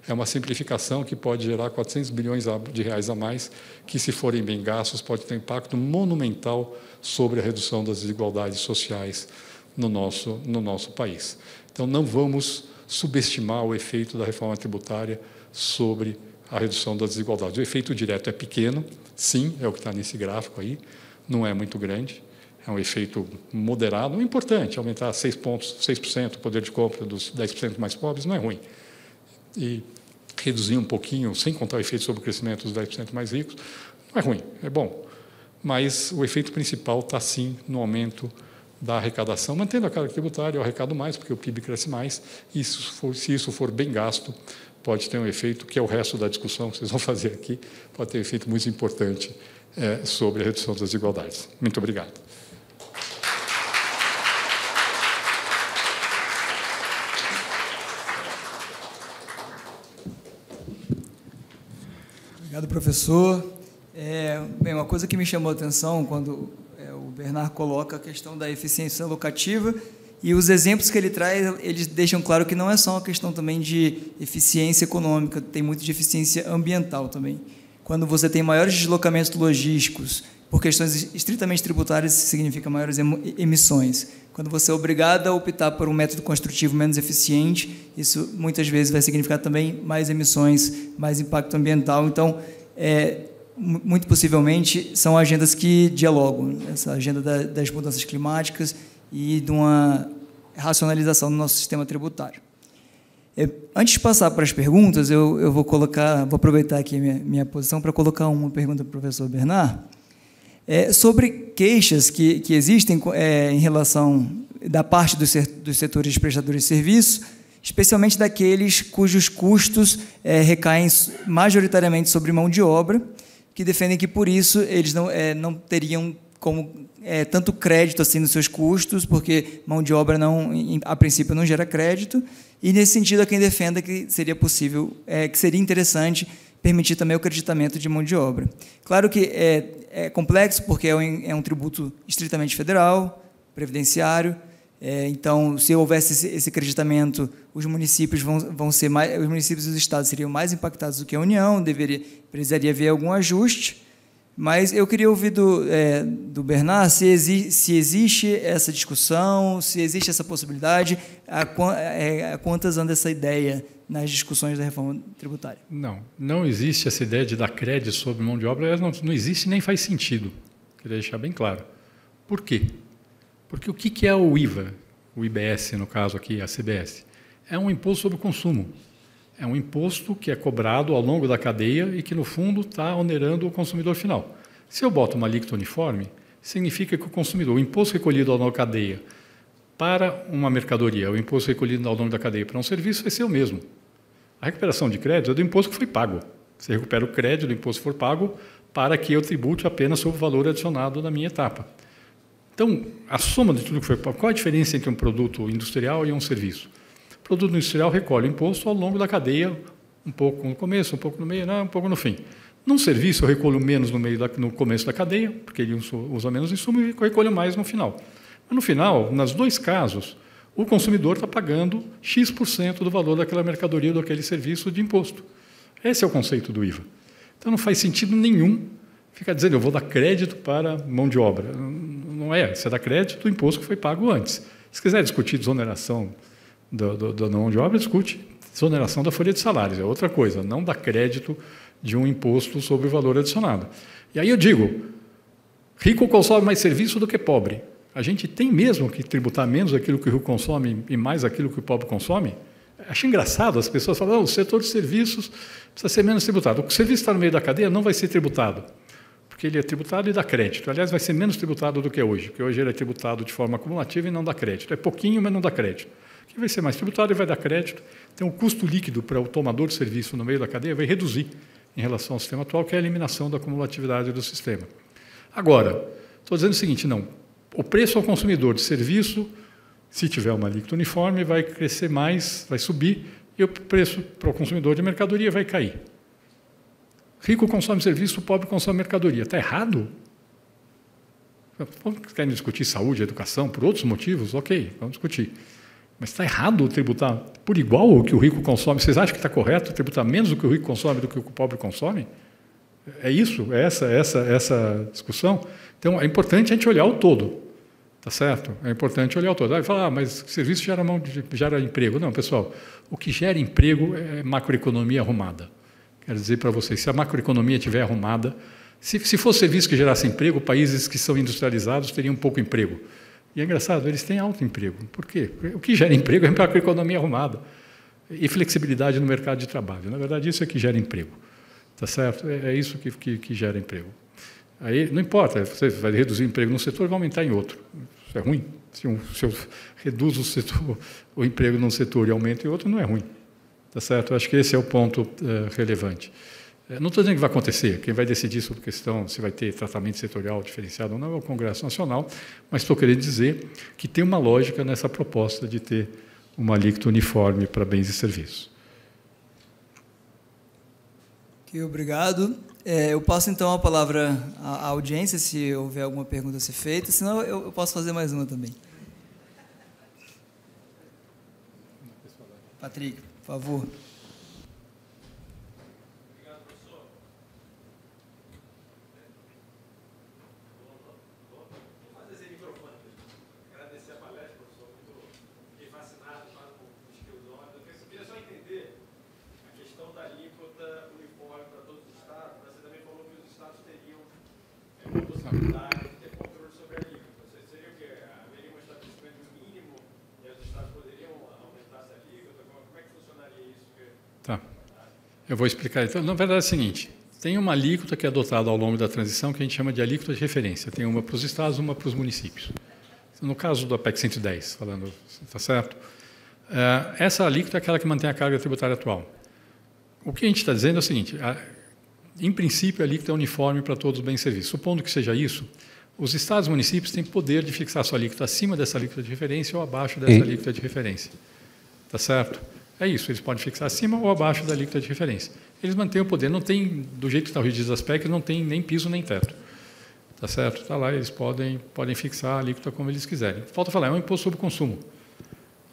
É uma simplificação que pode gerar 400 bilhões de reais a mais, que, se forem bem gastos, pode ter um impacto monumental sobre a redução das desigualdades sociais no nosso país. Então, não vamos subestimar o efeito da reforma tributária sobre a redução das desigualdades. O efeito direto é pequeno, sim, é o que está nesse gráfico aí, não é muito grande, é um efeito moderado, importante, aumentar 6% o poder de compra dos 10% mais pobres não é ruim. E reduzir um pouquinho, sem contar o efeito sobre o crescimento dos 10% mais ricos, não é ruim, é bom. Mas o efeito principal está, sim, no aumento da arrecadação, mantendo a carga tributária, eu arrecado mais, porque o PIB cresce mais, e se isso for bem gasto, pode ter um efeito, que é o resto da discussão que vocês vão fazer aqui, pode ter um efeito muito importante sobre a redução das desigualdades. Muito obrigado. Obrigado, professor. Bem, uma coisa que me chamou a atenção quando o Bernard coloca a questão da eficiência alocativa, e os exemplos que ele traz, eles deixam claro que não é só uma questão também de eficiência econômica, tem muito de eficiência ambiental também. Quando você tem maiores deslocamentos logísticos, por questões estritamente tributárias, significa maiores emissões. Quando você é obrigado a optar por um método construtivo menos eficiente, isso muitas vezes vai significar também mais emissões, mais impacto ambiental. Então, muito possivelmente, são agendas que dialogam, essa agenda das mudanças climáticas e de uma racionalização do nosso sistema tributário. Antes de passar para as perguntas, eu vou aproveitar aqui minha posição para colocar uma pergunta para o professor Bernard, sobre queixas que existem em relação da parte dos setores de prestadores de serviço, especialmente daqueles cujos custos recaem majoritariamente sobre mão de obra, que defendem que, por isso, eles não teriam como tanto crédito assim nos seus custos, porque mão de obra, a princípio, não gera crédito, e, nesse sentido, há quem defenda que seria possível, que seria interessante permitir também o creditamento de mão de obra. Claro que é complexo, porque é um tributo estritamente federal, previdenciário. Então, se houvesse esse creditamento, os municípios os municípios e os estados seriam mais impactados do que a União, precisaria haver algum ajuste. Mas eu queria ouvir do Bernard se existe essa discussão, se existe essa possibilidade, a quantas anda essa ideia nas discussões da reforma tributária. Não existe essa ideia de dar crédito sobre mão de obra, não existe nem faz sentido. Queria deixar bem claro. Por quê? Porque o que é o IVA, o IBS, no caso aqui, a CBS? É um imposto sobre o consumo. É um imposto que é cobrado ao longo da cadeia e que, no fundo, está onerando o consumidor final. Se eu boto uma alíquota uniforme, significa que o imposto recolhido ao longo da cadeia para uma mercadoria, o imposto recolhido ao longo da cadeia para um serviço vai ser o mesmo. A recuperação de crédito é do imposto que foi pago. Você recupera o crédito do imposto que for pago para que eu tribute apenas sobre o valor adicionado na minha etapa. Então, a soma de tudo que foi pago, qual a diferença entre um produto industrial e um serviço? O produto industrial recolhe o imposto ao longo da cadeia, um pouco no começo, um pouco no meio, um pouco no fim. Num serviço, eu recolho menos no começo da cadeia, porque ele usa menos insumo, e recolho mais no final. Mas, no final, nos dois casos, o consumidor está pagando X% do valor daquela mercadoria ou daquele serviço de imposto. Esse é o conceito do IVA. Então, não faz sentido nenhum ficar dizendo eu vou dar crédito para mão de obra. Não é. Você dá crédito do imposto que foi pago antes. Se quiser discutir desoneração da mão de obra, discute desoneração da folha de salários. É outra coisa. Não dá crédito de um imposto sobre o valor adicionado. E aí eu digo, rico consome mais serviço do que pobre. A gente tem mesmo que tributar menos aquilo que o rico consome e mais aquilo que o pobre consome? Acho engraçado, as pessoas falam, o setor de serviços precisa ser menos tributado. O serviço está no meio da cadeia não vai ser tributado, porque ele é tributado e dá crédito. Aliás, vai ser menos tributado do que hoje, porque hoje ele é tributado de forma acumulativa e não dá crédito. É pouquinho, mas não dá crédito. Aqui vai ser mais tributado e vai dar crédito. Então, o custo líquido para o tomador de serviço no meio da cadeia vai reduzir em relação ao sistema atual, que é a eliminação da acumulatividade do sistema. Agora, estou dizendo o seguinte, não. O preço ao consumidor de serviço, se tiver uma alíquota uniforme, vai crescer mais, vai subir, e o preço para o consumidor de mercadoria vai cair. Rico consome serviço, pobre consome mercadoria. Está errado? Querem discutir saúde, educação, por outros motivos? Ok, vamos discutir. Mas está errado tributar por igual o que o rico consome? Vocês acham que está correto tributar menos do que o rico consome do que o pobre consome? É isso? É essa discussão? Então, é importante a gente olhar o todo. Tá certo? É importante olhar o todo. Vai falar, mas serviço gera emprego. Não, pessoal, o que gera emprego é macroeconomia arrumada. Quero dizer para vocês, se a macroeconomia estiver arrumada, se fosse serviço que gerasse emprego, países que são industrializados teriam pouco emprego. E é engraçado, eles têm alto emprego. Por quê? Porque o que gera emprego é macroeconomia arrumada e flexibilidade no mercado de trabalho. Na verdade, isso é que gera emprego. Tá certo? É isso que gera emprego. Aí, não importa, você vai reduzir o emprego num setor e vai aumentar em outro. Isso é ruim. Se eu reduzo o emprego num setor e aumento em outro, não é ruim. Tá certo? Eu acho que esse é o ponto relevante. Não estou dizendo que vai acontecer. Quem vai decidir sobre a questão se vai ter tratamento setorial diferenciado ou não é o Congresso Nacional, mas estou querendo dizer que tem uma lógica nessa proposta de ter uma alíquota uniforme para bens e serviços. Ok, obrigado. Eu passo, então, a palavra à audiência, se houver alguma pergunta a ser feita, senão eu posso fazer mais uma também. Patrick, por favor. Obrigado, professor. Vou fazer esse microfone. Agradecer a palestra, professor. Fiquei fascinado com o skillzone. Eu queria só entender a questão da alíquota uniforme para todos os estados. Você também falou que os estados teriam uma possibilidade de ter controle sobre a alíquota. Seria o quê? Haveria um estabelecimento mínimo e os estados poderiam aumentar essa alíquota? Como é que funcionaria isso? Tá. Eu vou explicar. Então, na verdade é o seguinte, tem uma alíquota que é adotada ao longo da transição que a gente chama de alíquota de referência. Tem uma para os estados, uma para os municípios. No caso do PEC 110, falando, está certo? Essa alíquota é aquela que mantém a carga tributária atual. O que a gente está dizendo é o seguinte, em princípio, a alíquota é uniforme para todos os bens e serviços. Supondo que seja isso, os estados e municípios têm poder de fixar sua alíquota acima dessa alíquota de referência ou abaixo dessa alíquota de referência. Tá certo? É isso, eles podem fixar acima ou abaixo da alíquota de referência. Eles mantêm o poder, não tem, do jeito que está o registro das PECs, não tem nem piso nem teto. Tá certo? Está lá, eles podem fixar a alíquota como eles quiserem. Falta falar, é um imposto sobre consumo.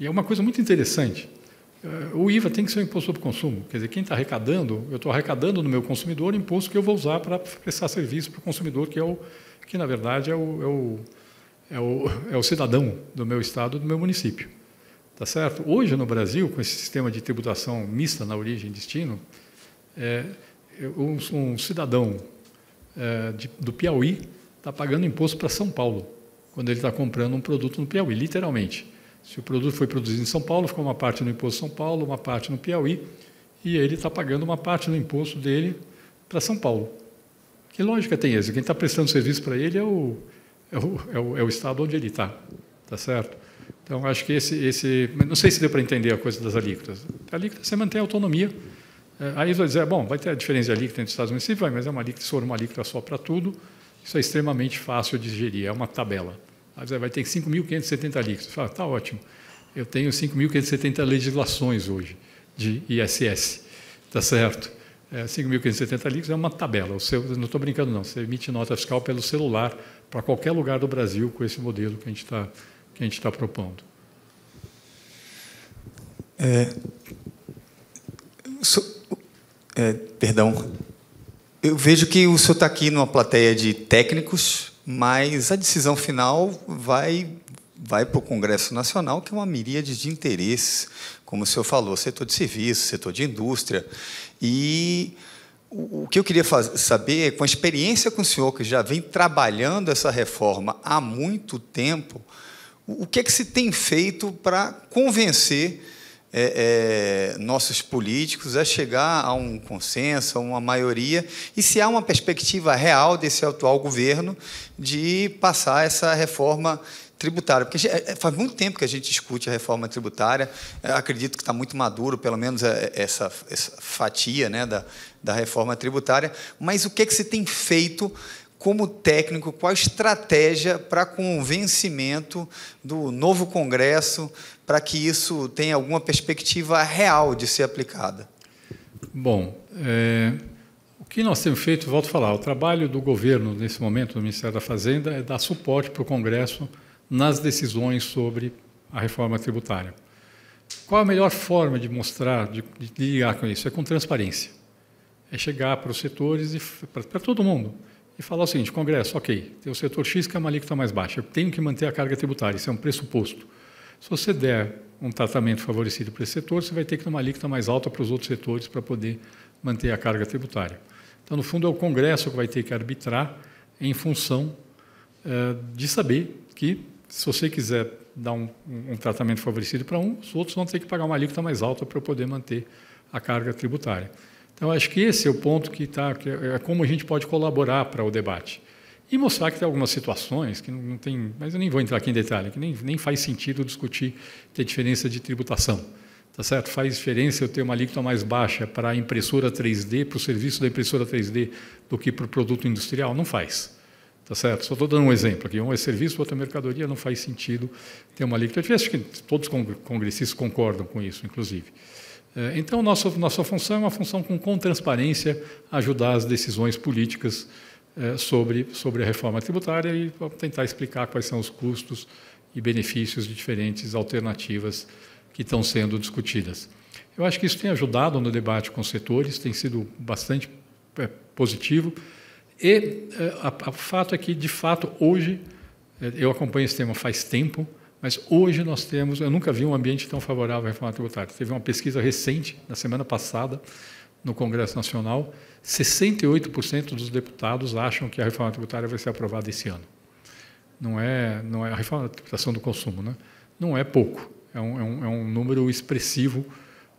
E é uma coisa muito interessante. O IVA tem que ser um imposto sobre consumo. Quer dizer, quem está arrecadando, eu estou arrecadando no meu consumidor o imposto que eu vou usar para prestar serviço para o consumidor, que na verdade é o cidadão do meu estado, do meu município. Tá certo? Hoje, no Brasil, com esse sistema de tributação mista na origem e destino, um cidadão do Piauí está pagando imposto para São Paulo, quando ele está comprando um produto no Piauí, literalmente. Se o produto foi produzido em São Paulo, ficou uma parte no imposto São Paulo, uma parte no Piauí, e ele está pagando uma parte do imposto dele para São Paulo. Que lógica tem essa? Quem está prestando serviço para ele é o estado onde ele está, tá certo? Então, acho que não sei se deu para entender a coisa das alíquotas. A alíquota, você mantém a autonomia. Aí eles vão dizer, bom, vai ter a diferença de alíquota entre os estados e municípios, mas é uma alíquota, se for uma alíquota só para tudo, isso é extremamente fácil de digerir, é uma tabela. Aí vai ter 5.570 alíquotas. Você fala, está ótimo, eu tenho 5.570 legislações hoje de ISS, está certo? 5.570 alíquotas é uma tabela, não estou brincando não, você emite nota fiscal pelo celular para qualquer lugar do Brasil com esse modelo que a gente está propondo. Perdão, eu vejo que o senhor está aqui numa plateia de técnicos, mas a decisão final vai para o Congresso Nacional, que é uma miríade de interesses, como o senhor falou, setor de serviço, setor de indústria. E o que eu queria saber é, com a experiência com o senhor, que já vem trabalhando essa reforma há muito tempo, o que é que se tem feito para convencer nossos políticos a chegar a um consenso, a uma maioria, e se há uma perspectiva real desse atual governo de passar essa reforma tributária? Porque faz muito tempo que a gente discute a reforma tributária, acredito que está muito maduro, pelo menos essa fatia, né, da reforma tributária, mas o que é que se tem feito como técnico, qual a estratégia para convencimento do novo Congresso para que isso tenha alguma perspectiva real de ser aplicada? Bom, o que nós temos feito, volto a falar, o trabalho do governo, nesse momento, do Ministério da Fazenda, é dar suporte para o Congresso nas decisões sobre a reforma tributária. Qual a melhor forma de mostrar, de ligar com isso? É com transparência. É chegar para os setores, para todo mundo, e falar o seguinte: Congresso, ok, tem o setor X que é uma alíquota mais baixa, eu tenho que manter a carga tributária, isso é um pressuposto. Se você der um tratamento favorecido para esse setor, você vai ter que ter uma alíquota mais alta para os outros setores para poder manter a carga tributária. Então, no fundo, é o Congresso que vai ter que arbitrar em função de saber que, se você quiser dar um tratamento favorecido para um, os outros vão ter que pagar uma alíquota mais alta para poder manter a carga tributária. Então, acho que esse é o ponto que é como a gente pode colaborar para o debate. E mostrar que tem algumas situações que não tem, mas eu nem vou entrar aqui em detalhe, que nem faz sentido discutir ter diferença de tributação. Tá certo? Faz diferença eu ter uma alíquota mais baixa para a impressora 3D, para o serviço da impressora 3D, do que para o produto industrial? Não faz. Tá certo? Só estou dando um exemplo aqui. Um é serviço, outro é mercadoria, não faz sentido ter uma alíquota. Eu acho que todos os congressistas concordam com isso, inclusive. Então, nossa função é uma função com transparência, ajudar as decisões políticas sobre a reforma tributária e tentar explicar quais são os custos e benefícios de diferentes alternativas que estão sendo discutidas. Eu acho que isso tem ajudado no debate com os setores, tem sido bastante positivo. E o fato é que, de fato, hoje, eu acompanho esse tema faz tempo, mas hoje nós temos, eu nunca vi um ambiente tão favorável à reforma tributária. Teve uma pesquisa recente, na semana passada, no Congresso Nacional, 68% dos deputados acham que a reforma tributária vai ser aprovada esse ano. Não é a reforma da tributação do consumo, né? Não é pouco, é um número expressivo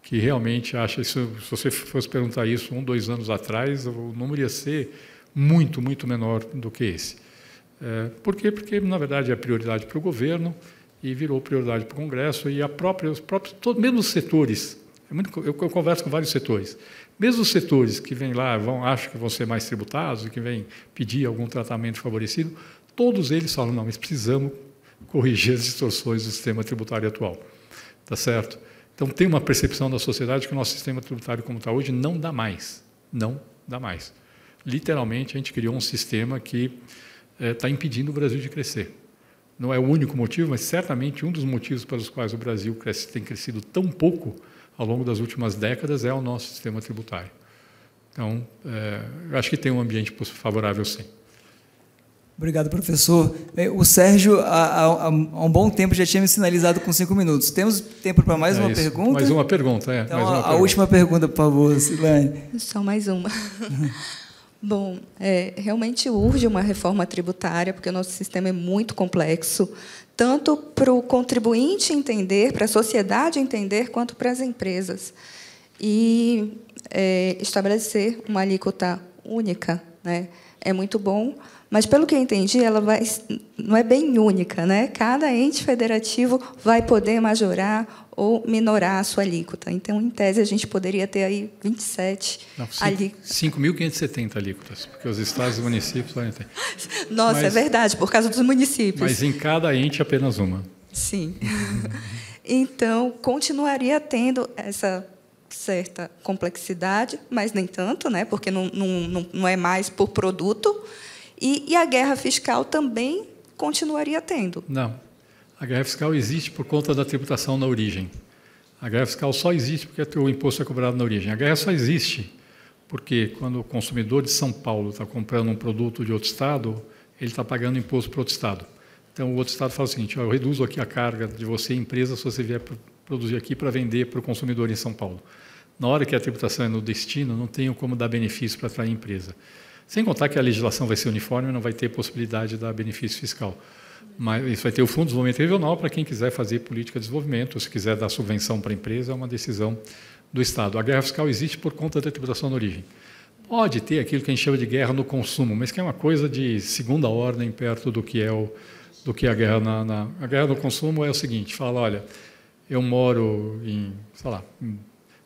que realmente acha isso. Se você fosse perguntar isso 1, 2 anos atrás, o número ia ser muito, muito menor do que esse. Por quê? Porque, na verdade, é prioridade para o governo e virou prioridade para o Congresso, e mesmo os setores Eu converso com vários setores. Mesmo os setores que vêm lá, acham que vão ser mais tributados, que vêm pedir algum tratamento favorecido, todos eles falam, não, mas precisamos corrigir as distorções do sistema tributário atual. Tá certo? Então, tem uma percepção da sociedade que o nosso sistema tributário, como está hoje, não dá mais. Não dá mais. Literalmente, a gente criou um sistema que está impedindo o Brasil de crescer. Não é o único motivo, mas certamente um dos motivos pelos quais o Brasil tem crescido tão pouco ao longo das últimas décadas é o nosso sistema tributário. Então, eu acho que tem um ambiente favorável, sim. Obrigado, professor. O Sérgio, há um bom tempo, já tinha me sinalizado com 5 minutos. Temos tempo para mais uma pergunta? Mais uma pergunta, Então, mais uma pergunta. Última pergunta, por favor, Silane. Só mais uma. Bom, realmente urge uma reforma tributária, porque o nosso sistema é muito complexo, tanto para o contribuinte entender, para a sociedade entender, quanto para as empresas. E estabelecer uma alíquota única, né, é muito bom, mas, pelo que eu entendi, ela não é bem única, né? Cada ente federativo vai poder majorar ou minorar a sua alíquota. Então, em tese, a gente poderia ter aí 27 alíquotas. 5.570 alíquotas, porque os estados e municípios podem ter. Nossa, é verdade, por causa dos municípios. Mas em cada ente apenas uma. Sim. Então, continuaria tendo essa certa complexidade, mas nem tanto, né? Porque não é mais por produto. E a guerra fiscal também continuaria tendo. Não. A guerra fiscal existe por conta da tributação na origem. A guerra fiscal só existe porque o imposto é cobrado na origem. A guerra só existe porque, quando o consumidor de São Paulo está comprando um produto de outro estado, ele está pagando imposto para outro estado. Então, o outro estado fala o seguinte, eu reduzo aqui a carga de você, empresa, se você vier produzir aqui para vender para o consumidor em São Paulo. Na hora que a tributação é no destino, não tenho como dar benefício para atrair empresa. Sem contar que a legislação vai ser uniforme, não vai ter possibilidade de dar benefício fiscal. Mas isso vai ter o Fundo de Desenvolvimento Regional para quem quiser fazer política de desenvolvimento, se quiser dar subvenção para a empresa, é uma decisão do Estado. A guerra fiscal existe por conta da tributação na origem. Pode ter aquilo que a gente chama de guerra no consumo, mas que é uma coisa de segunda ordem perto do que é a guerra A guerra no consumo é o seguinte, fala, olha, eu moro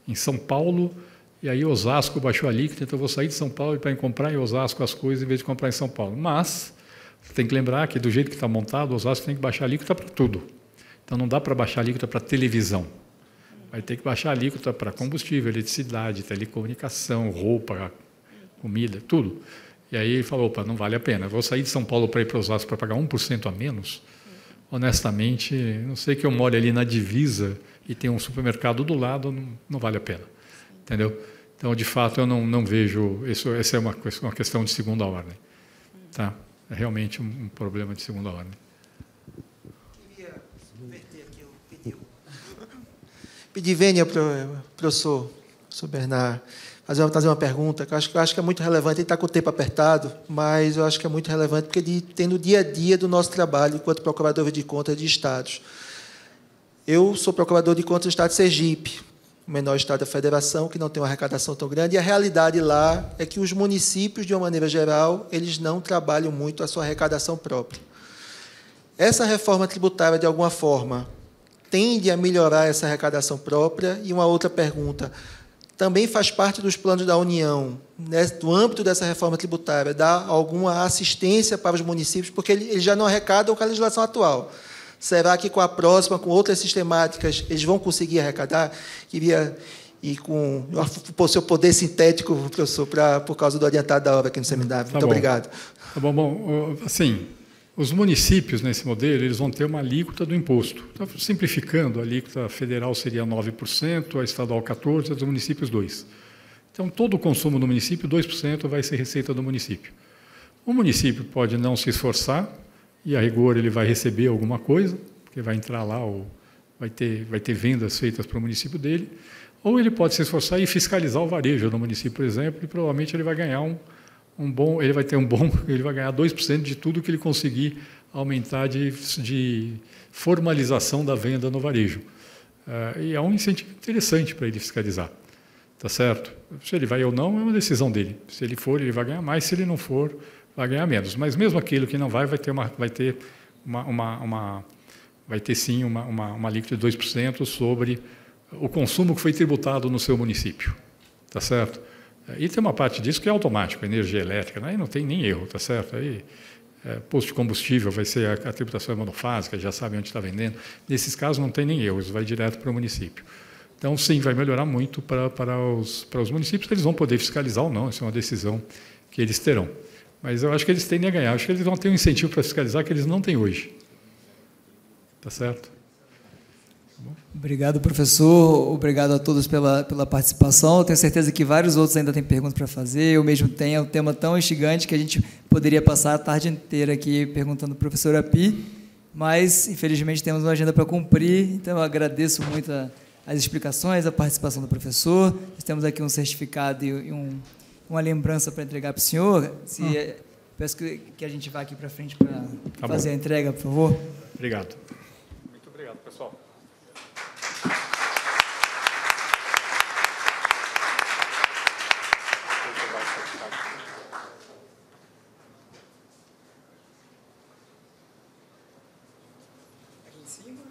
em São Paulo, e aí Osasco baixou a alíquota, então eu vou sair de São Paulo para comprar em Osasco as coisas em vez de comprar em São Paulo. Mas tem que lembrar que, do jeito que está montado, Osasco tem que baixar a alíquota para tudo. Então não dá para baixar a alíquota para televisão. Vai ter que baixar a alíquota para combustível, eletricidade, telecomunicação, roupa, comida, tudo. E aí ele falou, opa, não vale a pena. Eu vou sair de São Paulo para ir para Osasco para pagar 1% a menos? Honestamente, não sei que eu moro ali na divisa e tem um supermercado do lado, não vale a pena. Entendeu? Então, de fato, eu não vejo... Essa é uma questão de segunda ordem. Tá? É realmente um problema de segunda ordem. Queria inverter aqui o pedido. Pedir vênia para o professor Bernard fazer uma pergunta, que eu acho que é muito relevante. Ele está com o tempo apertado, mas eu acho que é muito relevante, porque tem no dia a dia do nosso trabalho enquanto procurador de contas de estados. Eu sou procurador de contas do estado de Sergipe, o menor estado da federação, que não tem uma arrecadação tão grande, e a realidade lá é que os municípios, de uma maneira geral, eles não trabalham muito a sua arrecadação própria. Essa reforma tributária, de alguma forma, tende a melhorar essa arrecadação própria? E uma outra pergunta, também faz parte dos planos da União, né, do âmbito dessa reforma tributária, dar alguma assistência para os municípios, porque eles já não arrecadam com a legislação atual. Será que com a próxima, com outras sistemáticas, eles vão conseguir arrecadar? Queria ir com o seu poder sintético, professor, por causa do adiantado da obra que no seminário. Muito obrigado. Tá bom. Assim, os municípios, nesse modelo, eles vão ter uma alíquota do imposto. Então, simplificando, a alíquota federal seria 9%, a estadual 14%, a dos municípios 2%. Então, todo o consumo do município, 2% vai ser receita do município. O município pode não se esforçar, e, a rigor, ele vai receber alguma coisa, porque vai entrar lá, ou vai ter vendas feitas para o município dele, ou ele pode se esforçar e fiscalizar o varejo no município, por exemplo, e provavelmente ele vai ganhar ele vai ganhar 2% de tudo que ele conseguir aumentar de formalização da venda no varejo. E é um incentivo interessante para ele fiscalizar. Tá certo? Se ele vai ou não, é uma decisão dele. Se ele for, ele vai ganhar mais, se ele não for, vai ganhar menos. Mas mesmo aquele que não vai ter sim uma alíquota de 2% sobre o consumo que foi tributado no seu município, tá certo? E tem uma parte disso que é automático, energia elétrica, aí não tem nem erro, tá certo? Aí, posto de combustível vai ser a tributação monofásica, já sabem onde está vendendo. Nesses casos não tem nem erro, isso vai direto para o município. Então, sim, vai melhorar muito para os municípios, eles vão poder fiscalizar ou não, isso é uma decisão que eles terão. Mas eu acho que eles tendem a ganhar, acho que eles vão ter um incentivo para fiscalizar que eles não têm hoje. Tá certo? Obrigado, professor. Obrigado a todos pela participação. Eu tenho certeza que vários outros ainda têm perguntas para fazer. Eu mesmo tenho. É um tema tão instigante que a gente poderia passar a tarde inteira aqui perguntando ao professor Api, mas, infelizmente, temos uma agenda para cumprir. Então, eu agradeço muito as explicações, a participação do professor. Nós temos aqui um certificado e uma lembrança para entregar para o senhor. Peço que a gente vá aqui para frente para fazer a entrega, por favor. Obrigado. Muito obrigado, pessoal. Aqui em cima.